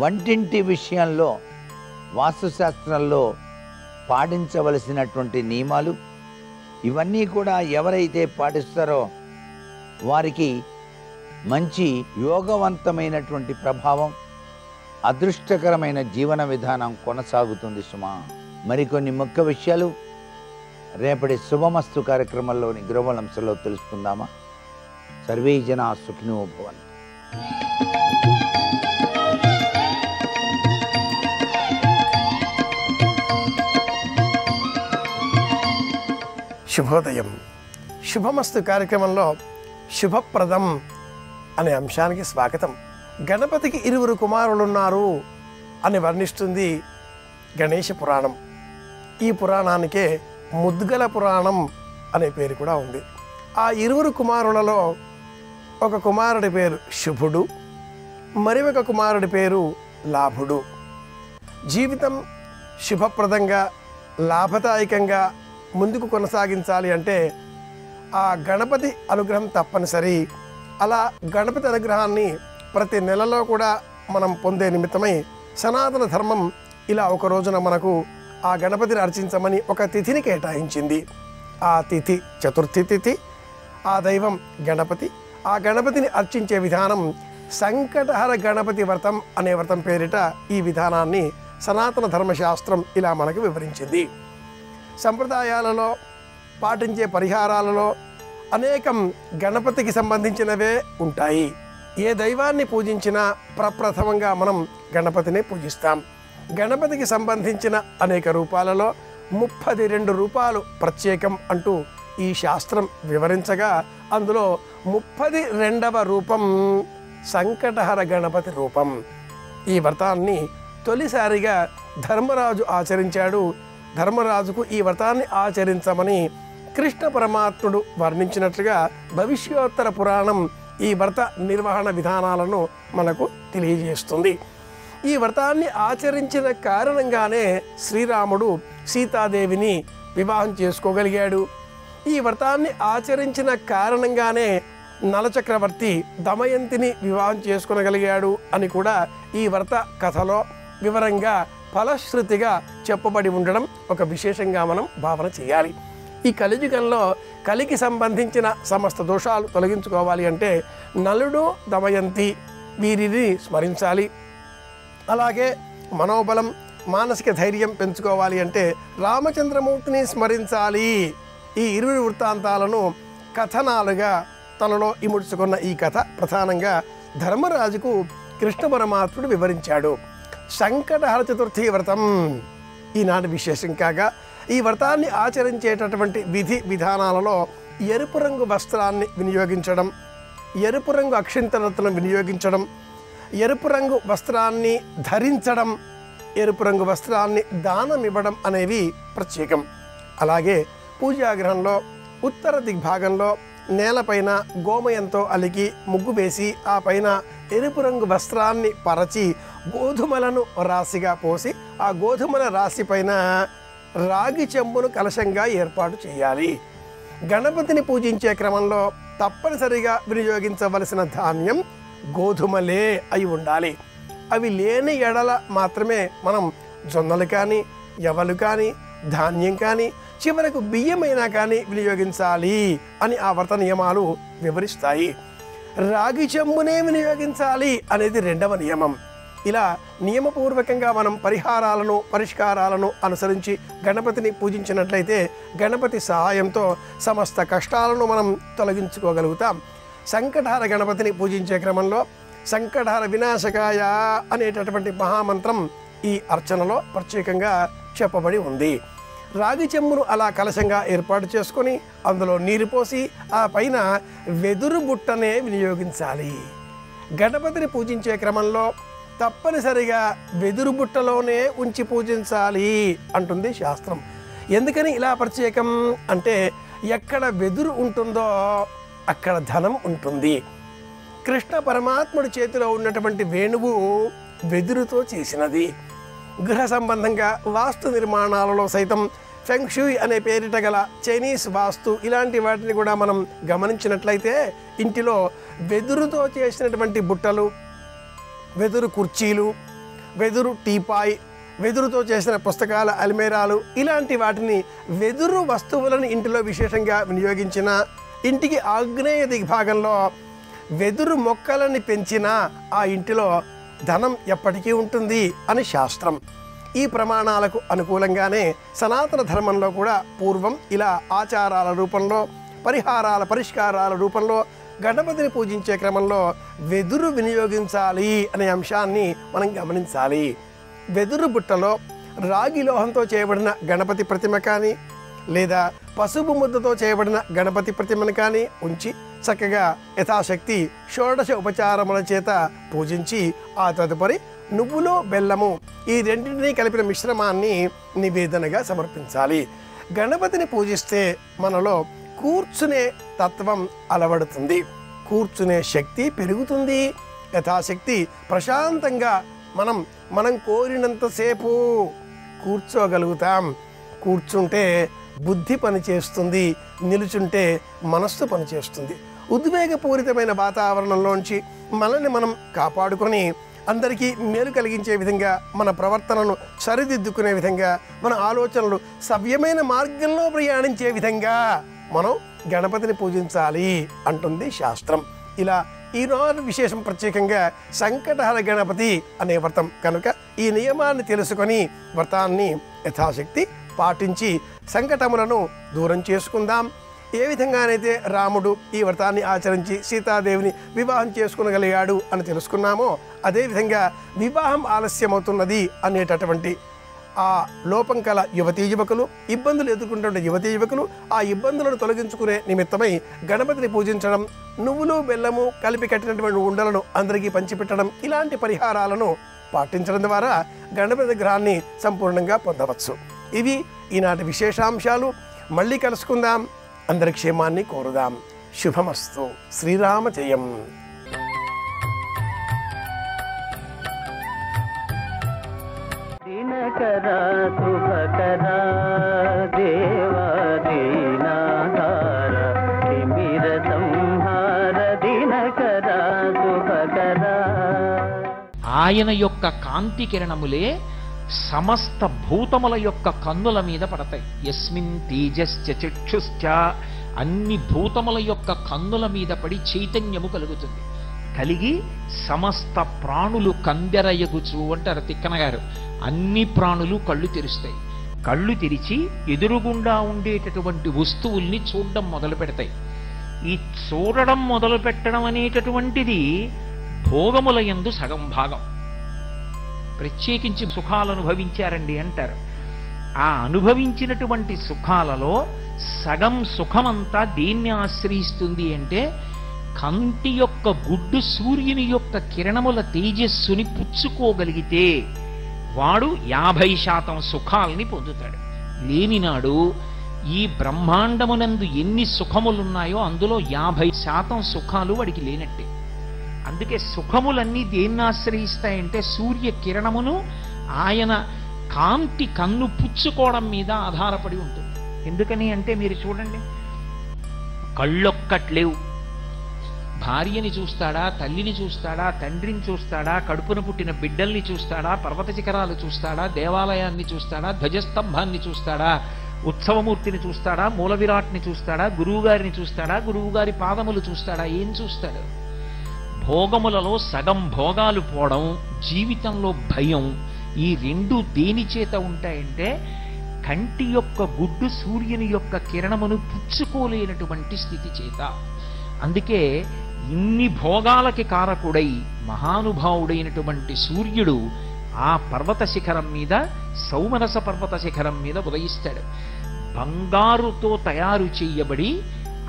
వంటింటి విషయంలో వాస్తుశాస్త్రంలో పాటించవలసినటువంటి నియమాలు. ఇవన్నీ కూడా ఎవరైతే పాటిస్తారో వారికి మంచి యోగవంతమైనటువంటి ప్రభావం, అదృష్టకరమైన జీవన విధానం కొనసాగుతుంది సుమా. మరికొన్ని ముఖ్య విషయాలు రేపటి శుభమస్తు కార్యక్రమంలోని గృహలంశలో తెలుసుకుందామా? సర్వే జనా సుఖినో భవంతు. శుభోదయం. శుభమస్తు కార్యక్రమంలో శుభప్రదం అనే అంశానికి స్వాగతం. గణపతికి 2 కుమారులున్నారు అని వర్ణిస్తుంది గణేష పురాణం. ఈ పురాణానికే ముద్గల పురాణం అనే పేరు కూడా ఉంది. ఆ 2 కుమారులలో ఒక కుమారుడి పేరు శుభుడు, మరి ఒక కుమారుడి పేరు లాభుడు. జీవితం శుభప్రదంగా లాభదాయకంగా ముందుకు కొనసాగించాలి అంటే ఆ గణపతి అనుగ్రహం తప్పనిసరి. అలా గణపతి అనుగ్రహాన్ని ప్రతి నెలలో కూడా మనం పొందే నిమిత్తమై సనాతన ధర్మం ఇలా ఒక రోజున మనకు ఆ గణపతిని అర్చించమని ఒక తిథిని కేటాయించింది. ఆ తిథి చతుర్థి తిథి. ఆ దైవం గణపతి. ఆ గణపతిని అర్చించే విధానం సంకటహర గణపతి వ్రతం అనే వ్రతం పేరిట ఈ విధానాన్ని సనాతన ధర్మశాస్త్రం ఇలా మనకు వివరించింది. సంప్రదాయాలలో పాటించే పరిహారాలలో అనేకం గణపతికి సంబంధించినవే ఉంటాయి. ఏ దైవాన్ని పూజించినా ప్రప్రథమంగా మనం గణపతిని పూజిస్తాం. గణపతికి సంబంధించిన అనేక రూపాలలో 32 రూపాలు ప్రత్యేకం అంటూ ఈ శాస్త్రం వివరించగా అందులో 32వ రూపం సంకటహర గణపతి రూపం. ఈ వ్రతాన్ని తొలిసారిగా ధర్మరాజు ఆచరించాడు. ధర్మరాజుకు ఈ వ్రతాన్ని ఆచరించమని కృష్ణ పరమాత్ముడు వర్ణించినట్లుగా భవిష్యోత్తర పురాణం ఈ వ్రత నిర్వహణ విధానాలను మనకు తెలియజేస్తుంది. ఈ వ్రతాన్ని ఆచరించిన కారణంగానే శ్రీరాముడు సీతాదేవిని వివాహం చేసుకోగలిగాడు. ఈ వ్రతాన్ని ఆచరించిన కారణంగానే నలచక్రవర్తి దమయంతిని వివాహం చేసుకొనగలిగాడు అని కూడా ఈ వ్రత కథలో వివరంగా ఫలశ్రుతిగా చెప్పబడి ఉండడం ఒక విశేషంగా మనం భావన చేయాలి. ఈ కలియుగంలో కలికి సంబంధించిన సమస్త దోషాలు తొలగించుకోవాలి అంటే నలుడు, దమయంతి వీరిని స్మరించాలి. అలాగే మనోబలం, మానసిక ధైర్యం పెంచుకోవాలి అంటే రామచంద్రమూర్తిని స్మరించాలి. ఈ 20 వృత్తాంతాలను కథనాలుగా తనలో ఇముడ్చుకున్న ఈ కథ ప్రధానంగా ధర్మరాజుకు కృష్ణ పరమాత్ముడు వివరించాడు. సంకటహర చతుర్థి వ్రతం ఈనాటి విశేషం కాగా ఈ వ్రతాన్ని ఆచరించేటటువంటి విధి విధానాలలో ఎరుపు రంగు వస్త్రాన్ని వినియోగించడం, ఎరుపు రంగు అక్షింతలను వినియోగించడం, ఎరుపు రంగు వస్త్రాన్ని ధరించడం, ఎరుపు రంగు వస్త్రాన్ని దానం ఇవ్వడం అనేవి ప్రత్యేకం. అలాగే పూజాగృహంలో ఉత్తర దిగ్భాగంలో నేలపైన గోమయంతో అలికి ముగ్గు వేసి ఆ పైన ఎరుపు రంగు వస్త్రాన్ని పరచి గోధుమలను రాశిగా పోసి ఆ గోధుమల రాశి పైన రాగి చెంబును కలశంగా ఏర్పాటు చేయాలి. గణపతిని పూజించే క్రమంలో తప్పనిసరిగా వినియోగించవలసిన ధాన్యం గోధుమలే అయి ఉండాలి. అవి లేని ఎడల మాత్రమే మనం జొన్నలు కానీ యవలు కానీ ధాన్యం కానీ చివరకు బియ్యమైనా కానీ వినియోగించాలి అని ఆ వ్రత నియమాలు వివరిస్తాయి. రాగి చెంబునే వినియోగించాలి అనేది రెండవ నియమం. ఇలా నియమపూర్వకంగా మనం పరిష్కారాలను అనుసరించి గణపతిని పూజించినట్లయితే గణపతి సహాయంతో సమస్త కష్టాలను మనం తొలగించుకోగలుగుతాం. సంకటహార గణపతిని పూజించే క్రమంలో సంకటహార వినాశకాయ అనేటటువంటి మహామంత్రం ఈ అర్చనలో ప్రత్యేకంగా చెప్పబడి ఉంది. రాగి చెంబును అలా కలశంగా ఏర్పాటు చేసుకొని అందులో నీరు పోసి ఆ పైన వెదురు బుట్టనే వినియోగించాలి. గణపతిని పూజించే క్రమంలో తప్పనిసరిగా వెదురు బుట్టలోనే ఉంచి పూజించాలి అంటుంది శాస్త్రం. ఎందుకని ఇలా ప్రత్యేకం అంటే ఎక్కడ వెదురు ఉంటుందో అక్కడ ధనం ఉంటుంది. కృష్ణ పరమాత్ముడి చేతిలో ఉన్నటువంటి వేణువు వెదురుతో చేసినది. గృహ సంబంధంగా వాస్తు నిర్మాణాలలో సైతం ఫెంగ్ షూయ్ అనే పేరిట గల చైనీస్ వాస్తు ఇలాంటి వాటిని కూడా మనం గమనించినట్లయితే ఇంటిలో వెదురుతో చేసినటువంటి బుట్టలు, వెదురు కుర్చీలు, వెదురు టీపాయ్, వెదురుతో చేసిన పుస్తకాల అల్మేరాలు ఇలాంటి వాటిని వెదురు వస్తువులను ఇంటిలో విశేషంగా వినియోగించిన, ఇంటికి ఆగ్నేయ దిగ్భాగంలో వెదురు మొక్కలని పెంచిన ఆ ఇంటిలో ధనం ఎప్పటికీ ఉంటుంది అని శాస్త్రం. ఈ ప్రమాణాలకు అనుకూలంగానే సనాతన ధర్మంలో కూడా పూర్వం ఇలా ఆచారాల రూపంలో పరిష్కారాల రూపంలో గణపతిని పూజించే క్రమంలో వెదురు వినియోగించాలి అనే అంశాన్ని మనం గమనించాలి. వెదురు బుట్టలో రాగి లోహంతో చేయబడిన గణపతి ప్రతిమ కానీ లేదా పసుపు ముద్దతో చేయబడిన గణపతి ప్రతిమను కానీ ఉంచి చక్కగా యథాశక్తి షోడశ ఉపచారముల చేత పూజించి ఆ తదుపరి నువ్వులు బెల్లము ఈ రెండింటినీ కలిపిన మిశ్రమాన్ని నివేదనగా సమర్పించాలి. గణపతిని పూజిస్తే మనలో కూర్చునే తత్వం అలవడుతుంది, కూర్చునే శక్తి పెరుగుతుంది. యథాశక్తి ప్రశాంతంగా మనం కోరినంతసేపు కూర్చోగలుగుతాం. కూర్చుంటే బుద్ధి పనిచేస్తుంది, నిలుచుంటే మనస్సు పనిచేస్తుంది. ఉద్వేగపూరితమైన వాతావరణంలోంచి మనల్ని మనం కాపాడుకొని అందరికీ మేలు కలిగించే విధంగా మన ప్రవర్తనను సరిదిద్దుకునే విధంగా మన ఆలోచనలు సవ్యమైన మార్గంలో ప్రయాణించే విధంగా మనం గణపతిని పూజించాలి అంటుంది శాస్త్రం. ఇలా ఈనాడు విశేషం ప్రత్యేకంగా సంకటహర గణపతి అనే వ్రతం కనుక ఈ నియమాన్ని తెలుసుకొని వ్రతాన్ని యథాశక్తి పాటించి సంకటములను దూరం చేసుకుందాం. ఏ విధంగానైతే రాముడు ఈ వ్రతాన్ని ఆచరించి సీతాదేవిని వివాహం చేసుకునగలిగాడు అని తెలుసుకున్నామో అదేవిధంగా వివాహం ఆలస్యమవుతున్నది అనేటటువంటి ఆ లోపం కల యువతీ యువకులు, ఇబ్బందులు ఎదుర్కొంటున్న యువతీ యువకులు ఆ ఇబ్బందులను తొలగించుకునే నిమిత్తమై గణపతిని పూజించడం, నువ్వులు బెల్లము కలిపి కట్టినటువంటి ఉండలను అందరికీ పంచిపెట్టడం ఇలాంటి పరిహారాలను పాటించడం ద్వారా గణపతి విగ్రహాన్ని సంపూర్ణంగా పొందవచ్చు. ఇవి ఈనాటి విశేషాంశాలు. మళ్ళీ కలుసుకుందాం. అందరి క్షేమాన్ని కోరుదాం. శుభమస్తు. శ్రీరామ జయం. దినకరా శుభకరా దేవా దీనాధార తిమిర సంహార దినకరా శుభకరా. ఆయన యొక్క కాంతి కిరణములే సమస్త భూతముల యొక్క కన్నుల మీద పడతాయి. యస్మిన్ తేజశ్చ చక్షుశ్చ అన్ని భూతముల యొక్క కన్నుల మీద పడి చైతన్యము కలుగుతుంది. కలిగి సమస్త ప్రాణులు కందెరయగుచు అంటారు తిక్కన గారు. అన్ని ప్రాణులు కళ్ళు తెరుస్తాయి. కళ్ళు తెరిచి ఎదురుగుండా ఉండేటటువంటి వస్తువుల్ని చూడడం మొదలు పెడతాయి. ఈ చూడడం మొదలు పెట్టడం అనేటటువంటిది భోగముల యందు సగం భాగం. ప్రత్యేకించి సుఖాలు అనుభవించారండి అంటారు. ఆ అనుభవించినటువంటి సుఖాలలో సగం సుఖమంతా దేన్ని ఆశ్రయిస్తుంది అంటే కంటి యొక్క గుడ్డు సూర్యుని యొక్క కిరణముల తేజస్సుని పుచ్చుకోగలిగితే వాడు 50% సుఖాల్ని పొందుతాడు. లేనినాడు ఈ బ్రహ్మాండమునందు ఎన్ని సుఖములున్నాయో అందులో 50% సుఖాలు వాడికి లేనట్టే. అందుకే సుఖములన్నీ దేన్ని ఆశ్రయిస్తాయంటే సూర్య కిరణమును ఆయన కాంతి కన్ను పుచ్చుకోవడం మీద ఆధారపడి ఉంటుంది. ఎందుకని అంటే మీరు చూడండి, కళ్ళొక్కట్లేవు. భార్యని చూస్తాడా, తల్లిని చూస్తాడా, తండ్రిని చూస్తాడా, కడుపున పుట్టిన బిడ్డల్ని చూస్తాడా, పర్వత శిఖరాలు చూస్తాడా, దేవాలయాన్ని చూస్తాడా, ధ్వజస్తంభాన్ని చూస్తాడా, ఉత్సవమూర్తిని చూస్తాడా, మూల విరాట్ని చూస్తాడా, గురువుగారిని చూస్తాడా, గురువుగారి పాదములు చూస్తాడా? ఏం చూస్తాడు? భోగములలో సగం భోగాలు పోవడం, జీవితంలో భయం, ఈ రెండు దేని చేత ఉంటాయంటే కంటి యొక్క గుడ్డు సూర్యుని యొక్క కిరణమును పుచ్చుకోలేనటువంటి స్థితి చేత. అందుకే ఇన్ని భోగాలకి కారకుడై మహానుభావుడైనటువంటి సూర్యుడు ఆ పర్వత శిఖరం మీద, సౌమనస పర్వత శిఖరం మీద ఉదయిస్తాడు. బంగారుతో తయారు చేయబడి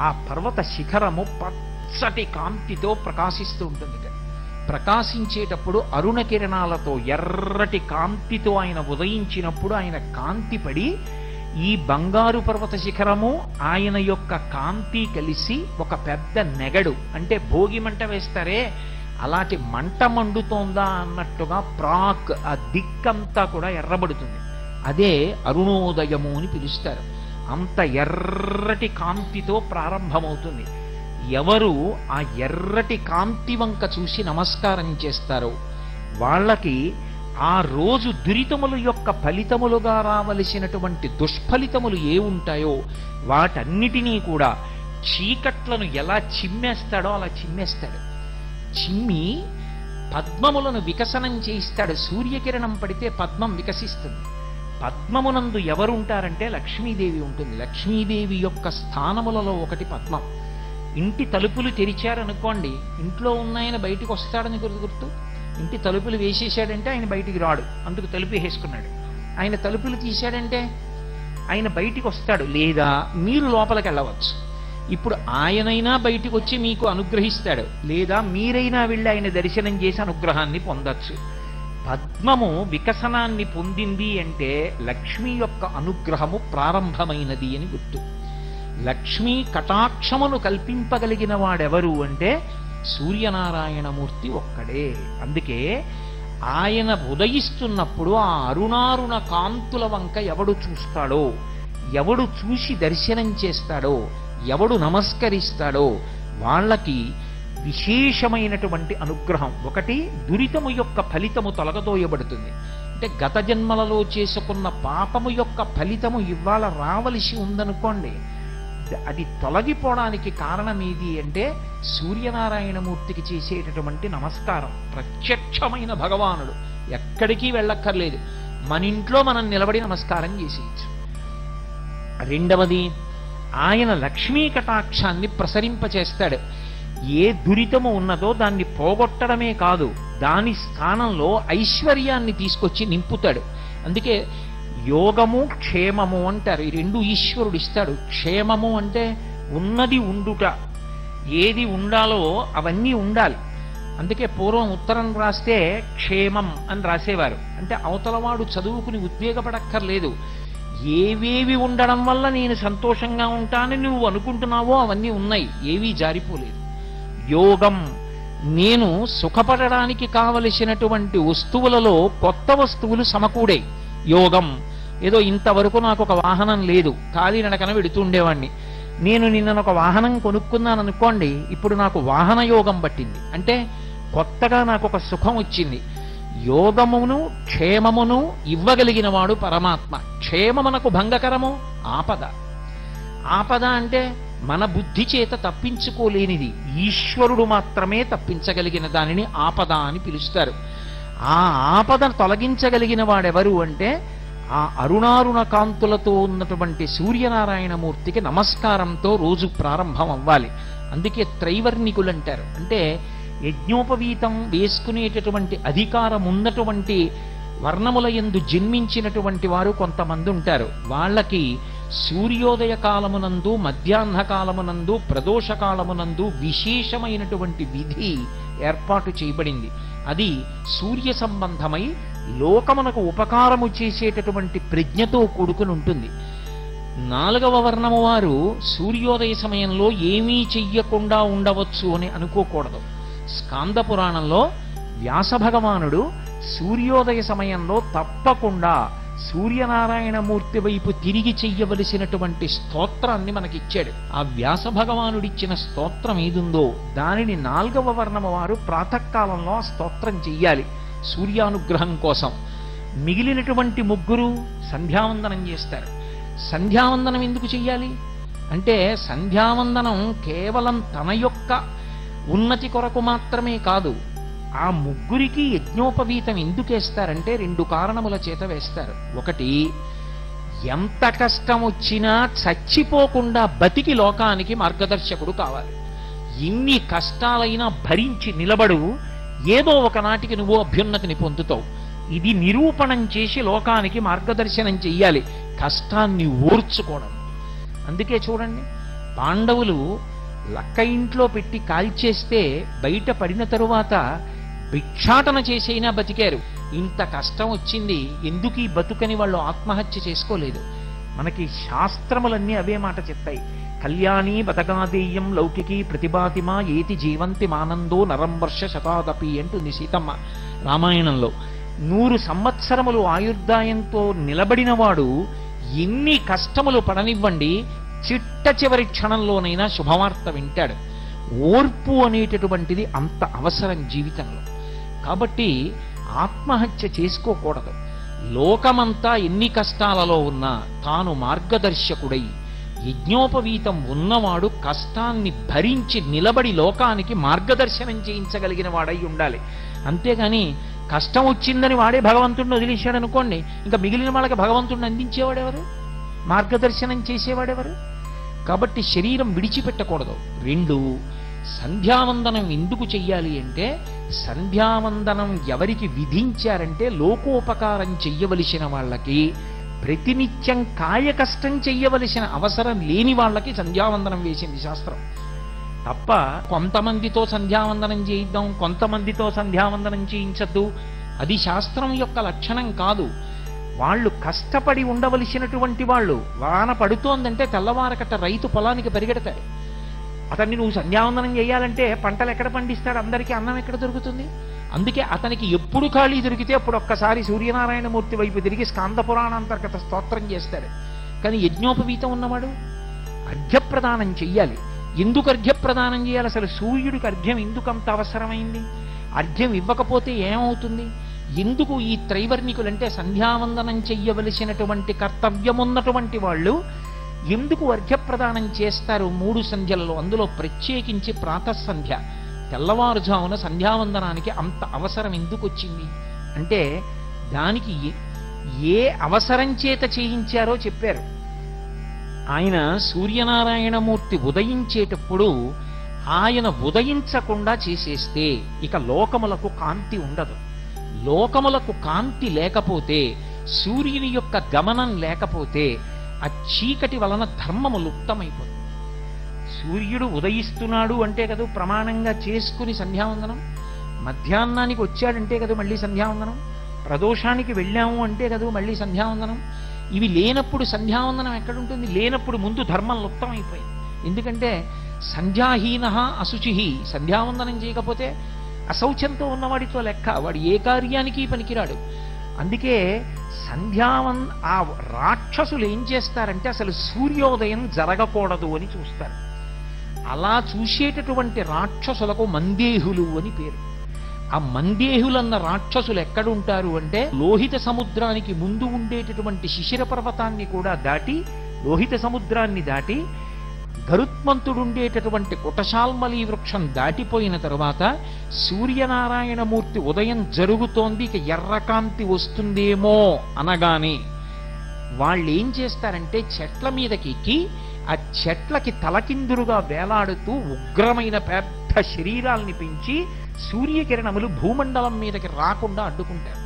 ఆ పర్వత శిఖరము పచ్చటి కాంతితో ప్రకాశిస్తూ ఉంటుంది. ప్రకాశించేటప్పుడు అరుణ కిరణాలతో ఎర్రటి కాంతితో ఆయన ఉదయించినప్పుడు ఆయన కాంతి పడి ఈ బంగారు పర్వత శిఖరము ఆయన యొక్క కాంతి కలిసి ఒక పెద్ద నెగడు, అంటే భోగి మంట వేస్తారే అలాంటి మంట మండుతోందా అన్నట్టుగా ప్రాక్ ఆ దిక్కంతా కూడా ఎర్రబడుతుంది. అదే అరుణోదయము అని పిలుస్తారు. అంత ఎర్రటి కాంతితో ప్రారంభమవుతుంది. ఎవరు ఆ ఎర్రటి కాంతి వంక చూసి నమస్కారం చేస్తారో వాళ్ళకి ఆ రోజు దురితముల యొక్క ఫలితములుగా రావలసినటువంటి దుష్ఫలితములు ఏ ఉంటాయో వాటన్నిటినీ కూడా చీకట్లను ఎలా చిమ్మేస్తాడో అలా చిమ్మేస్తాడు. చిమ్మి పద్మములను వికసనం చేయిస్తాడు. సూర్యకిరణం పడితే పద్మం వికసిస్తుంది. పద్మమునందు ఎవరుంటారంటే లక్ష్మీదేవి ఉంటుంది. లక్ష్మీదేవి యొక్క స్థానములలో ఒకటి పద్మం. ఇంటి తలుపులు తెరిచారనుకోండి, ఇంట్లో ఉన్నాయన బయటికి వస్తాడని గుర్తు. ఇంటి తలుపులు వేసేసాడంటే ఆయన బయటికి రాడు, అందుకు తలుపు వేసుకున్నాడు. ఆయన తలుపులు తీశాడంటే ఆయన బయటికి వస్తాడు, లేదా మీరు లోపలికి వెళ్ళవచ్చు. ఇప్పుడు ఆయనైనా బయటికి వచ్చి మీకు అనుగ్రహిస్తాడు, లేదా మీరైనా వెళ్ళి ఆయన దర్శనం చేసి అనుగ్రహాన్ని పొందొచ్చు. పద్మము వికసనాన్ని పొందింది అంటే లక్ష్మి యొక్క అనుగ్రహము ప్రారంభమైనది అని గుర్తు. లక్ష్మీ కటాక్షమును కల్పింపగలిగిన వాడెవరు అంటే సూర్యనారాయణమూర్తి ఒక్కడే. అందుకే ఆయన ఉదయిస్తున్నప్పుడు ఆ అరుణారుణ కాంతుల వంక ఎవడు చూస్తాడో, ఎవడు చూసి దర్శనం చేస్తాడో, ఎవడు నమస్కరిస్తాడో వాళ్ళకి విశేషమైనటువంటి అనుగ్రహం. ఒకటి, దురితము యొక్క ఫలితము తొలగదోయబడుతుంది. అంటే గత జన్మలలో చేసుకున్న పాపము యొక్క ఫలితము ఇవాళ రావలసి ఉందనుకోండి, అది తొలగిపోవడానికి కారణం ఏది అంటే సూర్యనారాయణమూర్తికి చేసేటటువంటి నమస్కారం. ప్రత్యక్షమైన భగవానుడు, ఎక్కడికి వెళ్ళక్కర్లేదు, మన ఇంట్లో మనం నిలబడి నమస్కారం చేసేయచ్చు. రెండవది, ఆయన లక్ష్మీ కటాక్షాన్ని ప్రసరింపచేస్తాడు. ఏ దురితము ఉన్నదో దాన్ని పోగొట్టడమే కాదు, దాని స్థానంలో ఐశ్వర్యాన్ని తీసుకొచ్చి నింపుతాడు. అందుకే యోగము క్షేమము అంటారు. ఈ రెండు ఈశ్వరుడు ఇస్తాడు. క్షేమము అంటే ఉన్నది ఉండుట, ఏది ఉండాలో అవన్నీ ఉండాలి. అందుకే పూర్వం ఉత్తరం రాస్తే క్షేమం అని రాసేవారు. అంటే అవతలవాడు చదువుకుని ఉద్వేగపడక్కర్లేదు, ఏవేవి ఉండడం వల్ల నేను సంతోషంగా ఉంటానని నువ్వు అనుకుంటున్నావో అవన్నీ ఉన్నాయి, ఏవీ జారిపోలేదు. యోగం, నేను సుఖపడడానికి కావలసినటువంటి వస్తువులలో కొత్త వస్తువులు సమకూడే యోగం. ఏదో ఇంతవరకు నాకు ఒక వాహనం లేదు, కాలినడకన వెడుతుండేవాణ్ణి, నేను నిన్న ఒక వాహనం కొనుక్కున్నాను అనుకోండి, ఇప్పుడు నాకు వాహన యోగం పట్టింది, అంటే కొత్తగా నాకు ఒక సుఖం వచ్చింది. యోగమును క్షేమమును ఇవ్వగలిగిన వాడు పరమాత్మ. క్షేమమునకు భంగకరము ఆపద. ఆపద అంటే మన బుద్ధి చేత తప్పించుకోలేనిది, ఈశ్వరుడు మాత్రమే తప్పించగలిగిన దానిని ఆపద అని పిలుస్తారు. ఆ ఆపదను తొలగించగలిగిన వాడెవరు అంటే ఆ అరుణారుణ కాంతులతో ఉన్నటువంటి సూర్యనారాయణమూర్తికి నమస్కారంతో రోజు ప్రారంభం అవ్వాలి. అందుకే త్రైవర్ణికులు అంటారు. అంటే యజ్ఞోపవీతం వేసుకునేటటువంటి అధికారం ఉన్నటువంటి వర్ణముల యందు జన్మించినటువంటి వారు కొంతమంది ఉంటారు. వాళ్ళకి సూర్యోదయ కాలమునందు, మధ్యాహ్న కాలమునందు, ప్రదోష కాలమునందు విశేషమైనటువంటి విధి ఏర్పాటు చేయబడింది. అది సూర్య సంబంధమై లోకమునకు ఉపకారము చేసేటటువంటి ప్రజ్ఞతో కూడుకుని ఉంటుంది. 4వ వర్ణము వారు సూర్యోదయ సమయంలో ఏమీ చెయ్యకుండా ఉండవచ్చు అని అనుకోకూడదు. స్కాంద పురాణంలో వ్యాస భగవానుడు సూర్యోదయ సమయంలో తప్పకుండా సూర్యనారాయణమూర్తి వైపు తిరిగి చెయ్యవలసినటువంటి స్తోత్రాన్ని మనకిచ్చాడు. ఆ వ్యాస భగవానుడిచ్చిన స్తోత్రం ఏదుందో దానిని 4వ వర్ణము వారు ప్రాతకాలంలో ఆ స్తోత్రం చెయ్యాలి సూర్యానుగ్రహం కోసం. మిగిలినటువంటి ముగ్గురు సంధ్యావందనం చేస్తారు. సంధ్యావందనం ఎందుకు చెయ్యాలి అంటే, సంధ్యావందనం కేవలం తన యొక్క ఉన్నతి కొరకు మాత్రమే కాదు. ఆ ముగ్గురికి యజ్ఞోపవీతం ఎందుకు వేస్తారంటే 2 కారణముల చేత వేస్తారు. ఒకటి, ఎంత కష్టం వచ్చినా చచ్చిపోకుండా బతికి లోకానికి మార్గదర్శకుడు కావాలి. ఎన్ని కష్టాలైనా భరించి నిలబడు, ఏదో ఒకనాటికి నువ్వు అభ్యున్నతిని పొందుతావు. ఇది నిరూపణం చేసి లోకానికి మార్గదర్శనం చెయ్యాలి, కష్టాన్ని ఓర్చుకోవడం. అందుకే చూడండి, పాండవులు లక్క ఇంట్లో పెట్టి కాల్చేస్తే బయట పడిన తరువాత భిక్షాటన చేసైనా బతికారు. ఇంత కష్టం వచ్చింది, ఎందుకు ఈ బతుకని వాళ్ళు ఆత్మహత్య చేసుకోలేదు. మనకి శాస్త్రములన్నీ అవే మాట చెప్తాయి. కళ్యాణి బతగాదేయం లౌకికి ప్రతిభాతిమా ఏతి జీవంతి మానందో నరం వర్ష శతాదపి అంటుంది సీతమ్మ రామాయణంలో. 100 సంవత్సరములు ఆయుర్దాయంతో నిలబడినవాడు ఎన్ని కష్టములు పడనివ్వండి, చిట్ట చివరి క్షణంలోనైనా శుభవార్త వింటాడు. ఓర్పు అనేటటువంటిది అంత అవసరం జీవితంలో. కాబట్టి ఆత్మహత్య చేసుకోకూడదు. లోకమంతా ఎన్ని కష్టాలలో ఉన్నా తాను మార్గదర్శకుడై యజ్ఞోపవీతం ఉన్నవాడు కష్టాన్ని భరించి నిలబడి లోకానికి మార్గదర్శనం చేయించగలిగిన వాడై ఉండాలి. అంతేగాని కష్టం వచ్చిందని వాడే భగవంతుడిని వదిలేశాడు అనుకోండి, ఇంకా మిగిలిన వాళ్ళకి భగవంతుడిని అందించేవాడెవరు, మార్గదర్శనం చేసేవాడెవరు? కాబట్టి శరీరం విడిచిపెట్టకూడదు. 2, సంధ్యావందనం ఎందుకు చెయ్యాలి అంటే, సంధ్యావందనం ఎవరికి విధించారంటే లోకోపకారం చెయ్యవలసిన వాళ్ళకి, ప్రతినిత్యం కాయ కష్టం చెయ్యవలసిన అవసరం లేని వాళ్ళకి సంధ్యావందనం వేసింది శాస్త్రం. తప్ప కొంతమందితో సంధ్యావందనం చేయిద్దాం, కొంతమందితో సంధ్యావందనం చేయించద్దు, అది శాస్త్రం యొక్క లక్షణం కాదు. వాళ్ళు కష్టపడి ఉండవలసినటువంటి వాళ్ళు, వాన పడుతోందంటే తెల్లవారకట్ట రైతు పొలానికి పరిగెడతాడు. అతన్ని నువ్వు సంధ్యావందనం చేయాలంటే పంటలు ఎక్కడ పండిస్తాడు, అందరికీ అన్నం ఎక్కడ దొరుకుతుంది? అందుకే అతనికి ఎప్పుడు ఖాళీ దొరికితే అప్పుడు ఒక్కసారి సూర్యనారాయణమూర్తి వైపు తిరిగి స్కాంద పురాణాంతర్గత స్తోత్రం చేస్తాడు. కానీ యజ్ఞోపవీతం ఉన్నవాడు అర్ఘ్యప్రదానం చెయ్యాలి. ఎందుకు అర్ఘ్యప్రదానం చేయాలి? అసలు సూర్యుడికి అర్ఘ్యం ఎందుకు అంత అవసరమైంది? అర్ఘ్యం ఇవ్వకపోతే ఏమవుతుంది? ఎందుకు ఈ త్రైవర్ణికులంటే సంధ్యావందనం చెయ్యవలసినటువంటి కర్తవ్యమున్నటువంటి వాళ్ళు ఎందుకు అర్ఘ్యప్రదానం చేస్తారు 3 సంధ్యలలో? అందులో ప్రత్యేకించి ప్రాతఃసంధ్య, తెల్లవారుజామున సంధ్యావందనానికి అంత అవసరం ఎందుకు వచ్చింది అంటే, దానికి ఏ అవసరం చేత చేయించారో చెప్పారు. ఆయన సూర్యనారాయణమూర్తి ఉదయించేటప్పుడు ఆయన ఉదయించకుండా చేసేస్తే ఇక లోకములకు కాంతి ఉండదు. లోకములకు కాంతి లేకపోతే, సూర్యుని యొక్క గమనం లేకపోతే ఆ చీకటి వలన ధర్మము లుప్తమైపోతుంది. సూర్యుడు ఉదయిస్తున్నాడు అంటే కదా ప్రమాణంగా చేసుకుని సంధ్యావందనం, మధ్యాహ్నానికి వచ్చాడంటే కదా మళ్ళీ సంధ్యావందనం, ప్రదోషానికి వెళ్ళాము అంటే కదా మళ్ళీ సంధ్యావందనం. ఇవి లేనప్పుడు సంధ్యావందనం ఎక్కడుంటుంది? లేనప్పుడు ముందు ధర్మం లుప్తమైపోయింది. ఎందుకంటే సంధ్యాహీన అశుచి, సంధ్యావందనం చేయకపోతే అశౌచంతో ఉన్నవాడితో లెక్క, వాడు ఏ కార్యానికి పనికిరాడు. అందుకే ఆ రాక్షసులు ఏం చేస్తారంటే అసలు సూర్యోదయం జరగకూడదు అని చూస్తారు. అలా చూసేటటువంటి రాక్షసులకు మందేహులు అని పేరు. ఆ మందేహులన్న రాక్షసులు ఎక్కడుంటారు అంటే, లోహిత సముద్రానికి ముందు ఉండేటటువంటి శిశిర పర్వతాన్ని కూడా దాటి, లోహిత సముద్రాన్ని దాటి గరుత్మంతుడుండేటటువంటి కుటశాల్మలి వృక్షం దాటిపోయిన తరువాత సూర్యనారాయణమూర్తి ఉదయం జరుగుతోంది, ఇక ఎర్రకాంతి వస్తుందేమో అనగానే వాళ్ళు ఏం చేస్తారంటే చెట్ల మీదకి ఎక్కి ఆ చెట్లకి తలకిందురుగా వేలాడుతూ ఉగ్రమైన పెద్ద శరీరాల్ని పెంచి సూర్యకిరణములు భూమండలం మీదకి రాకుండా అడ్డుకుంటారు.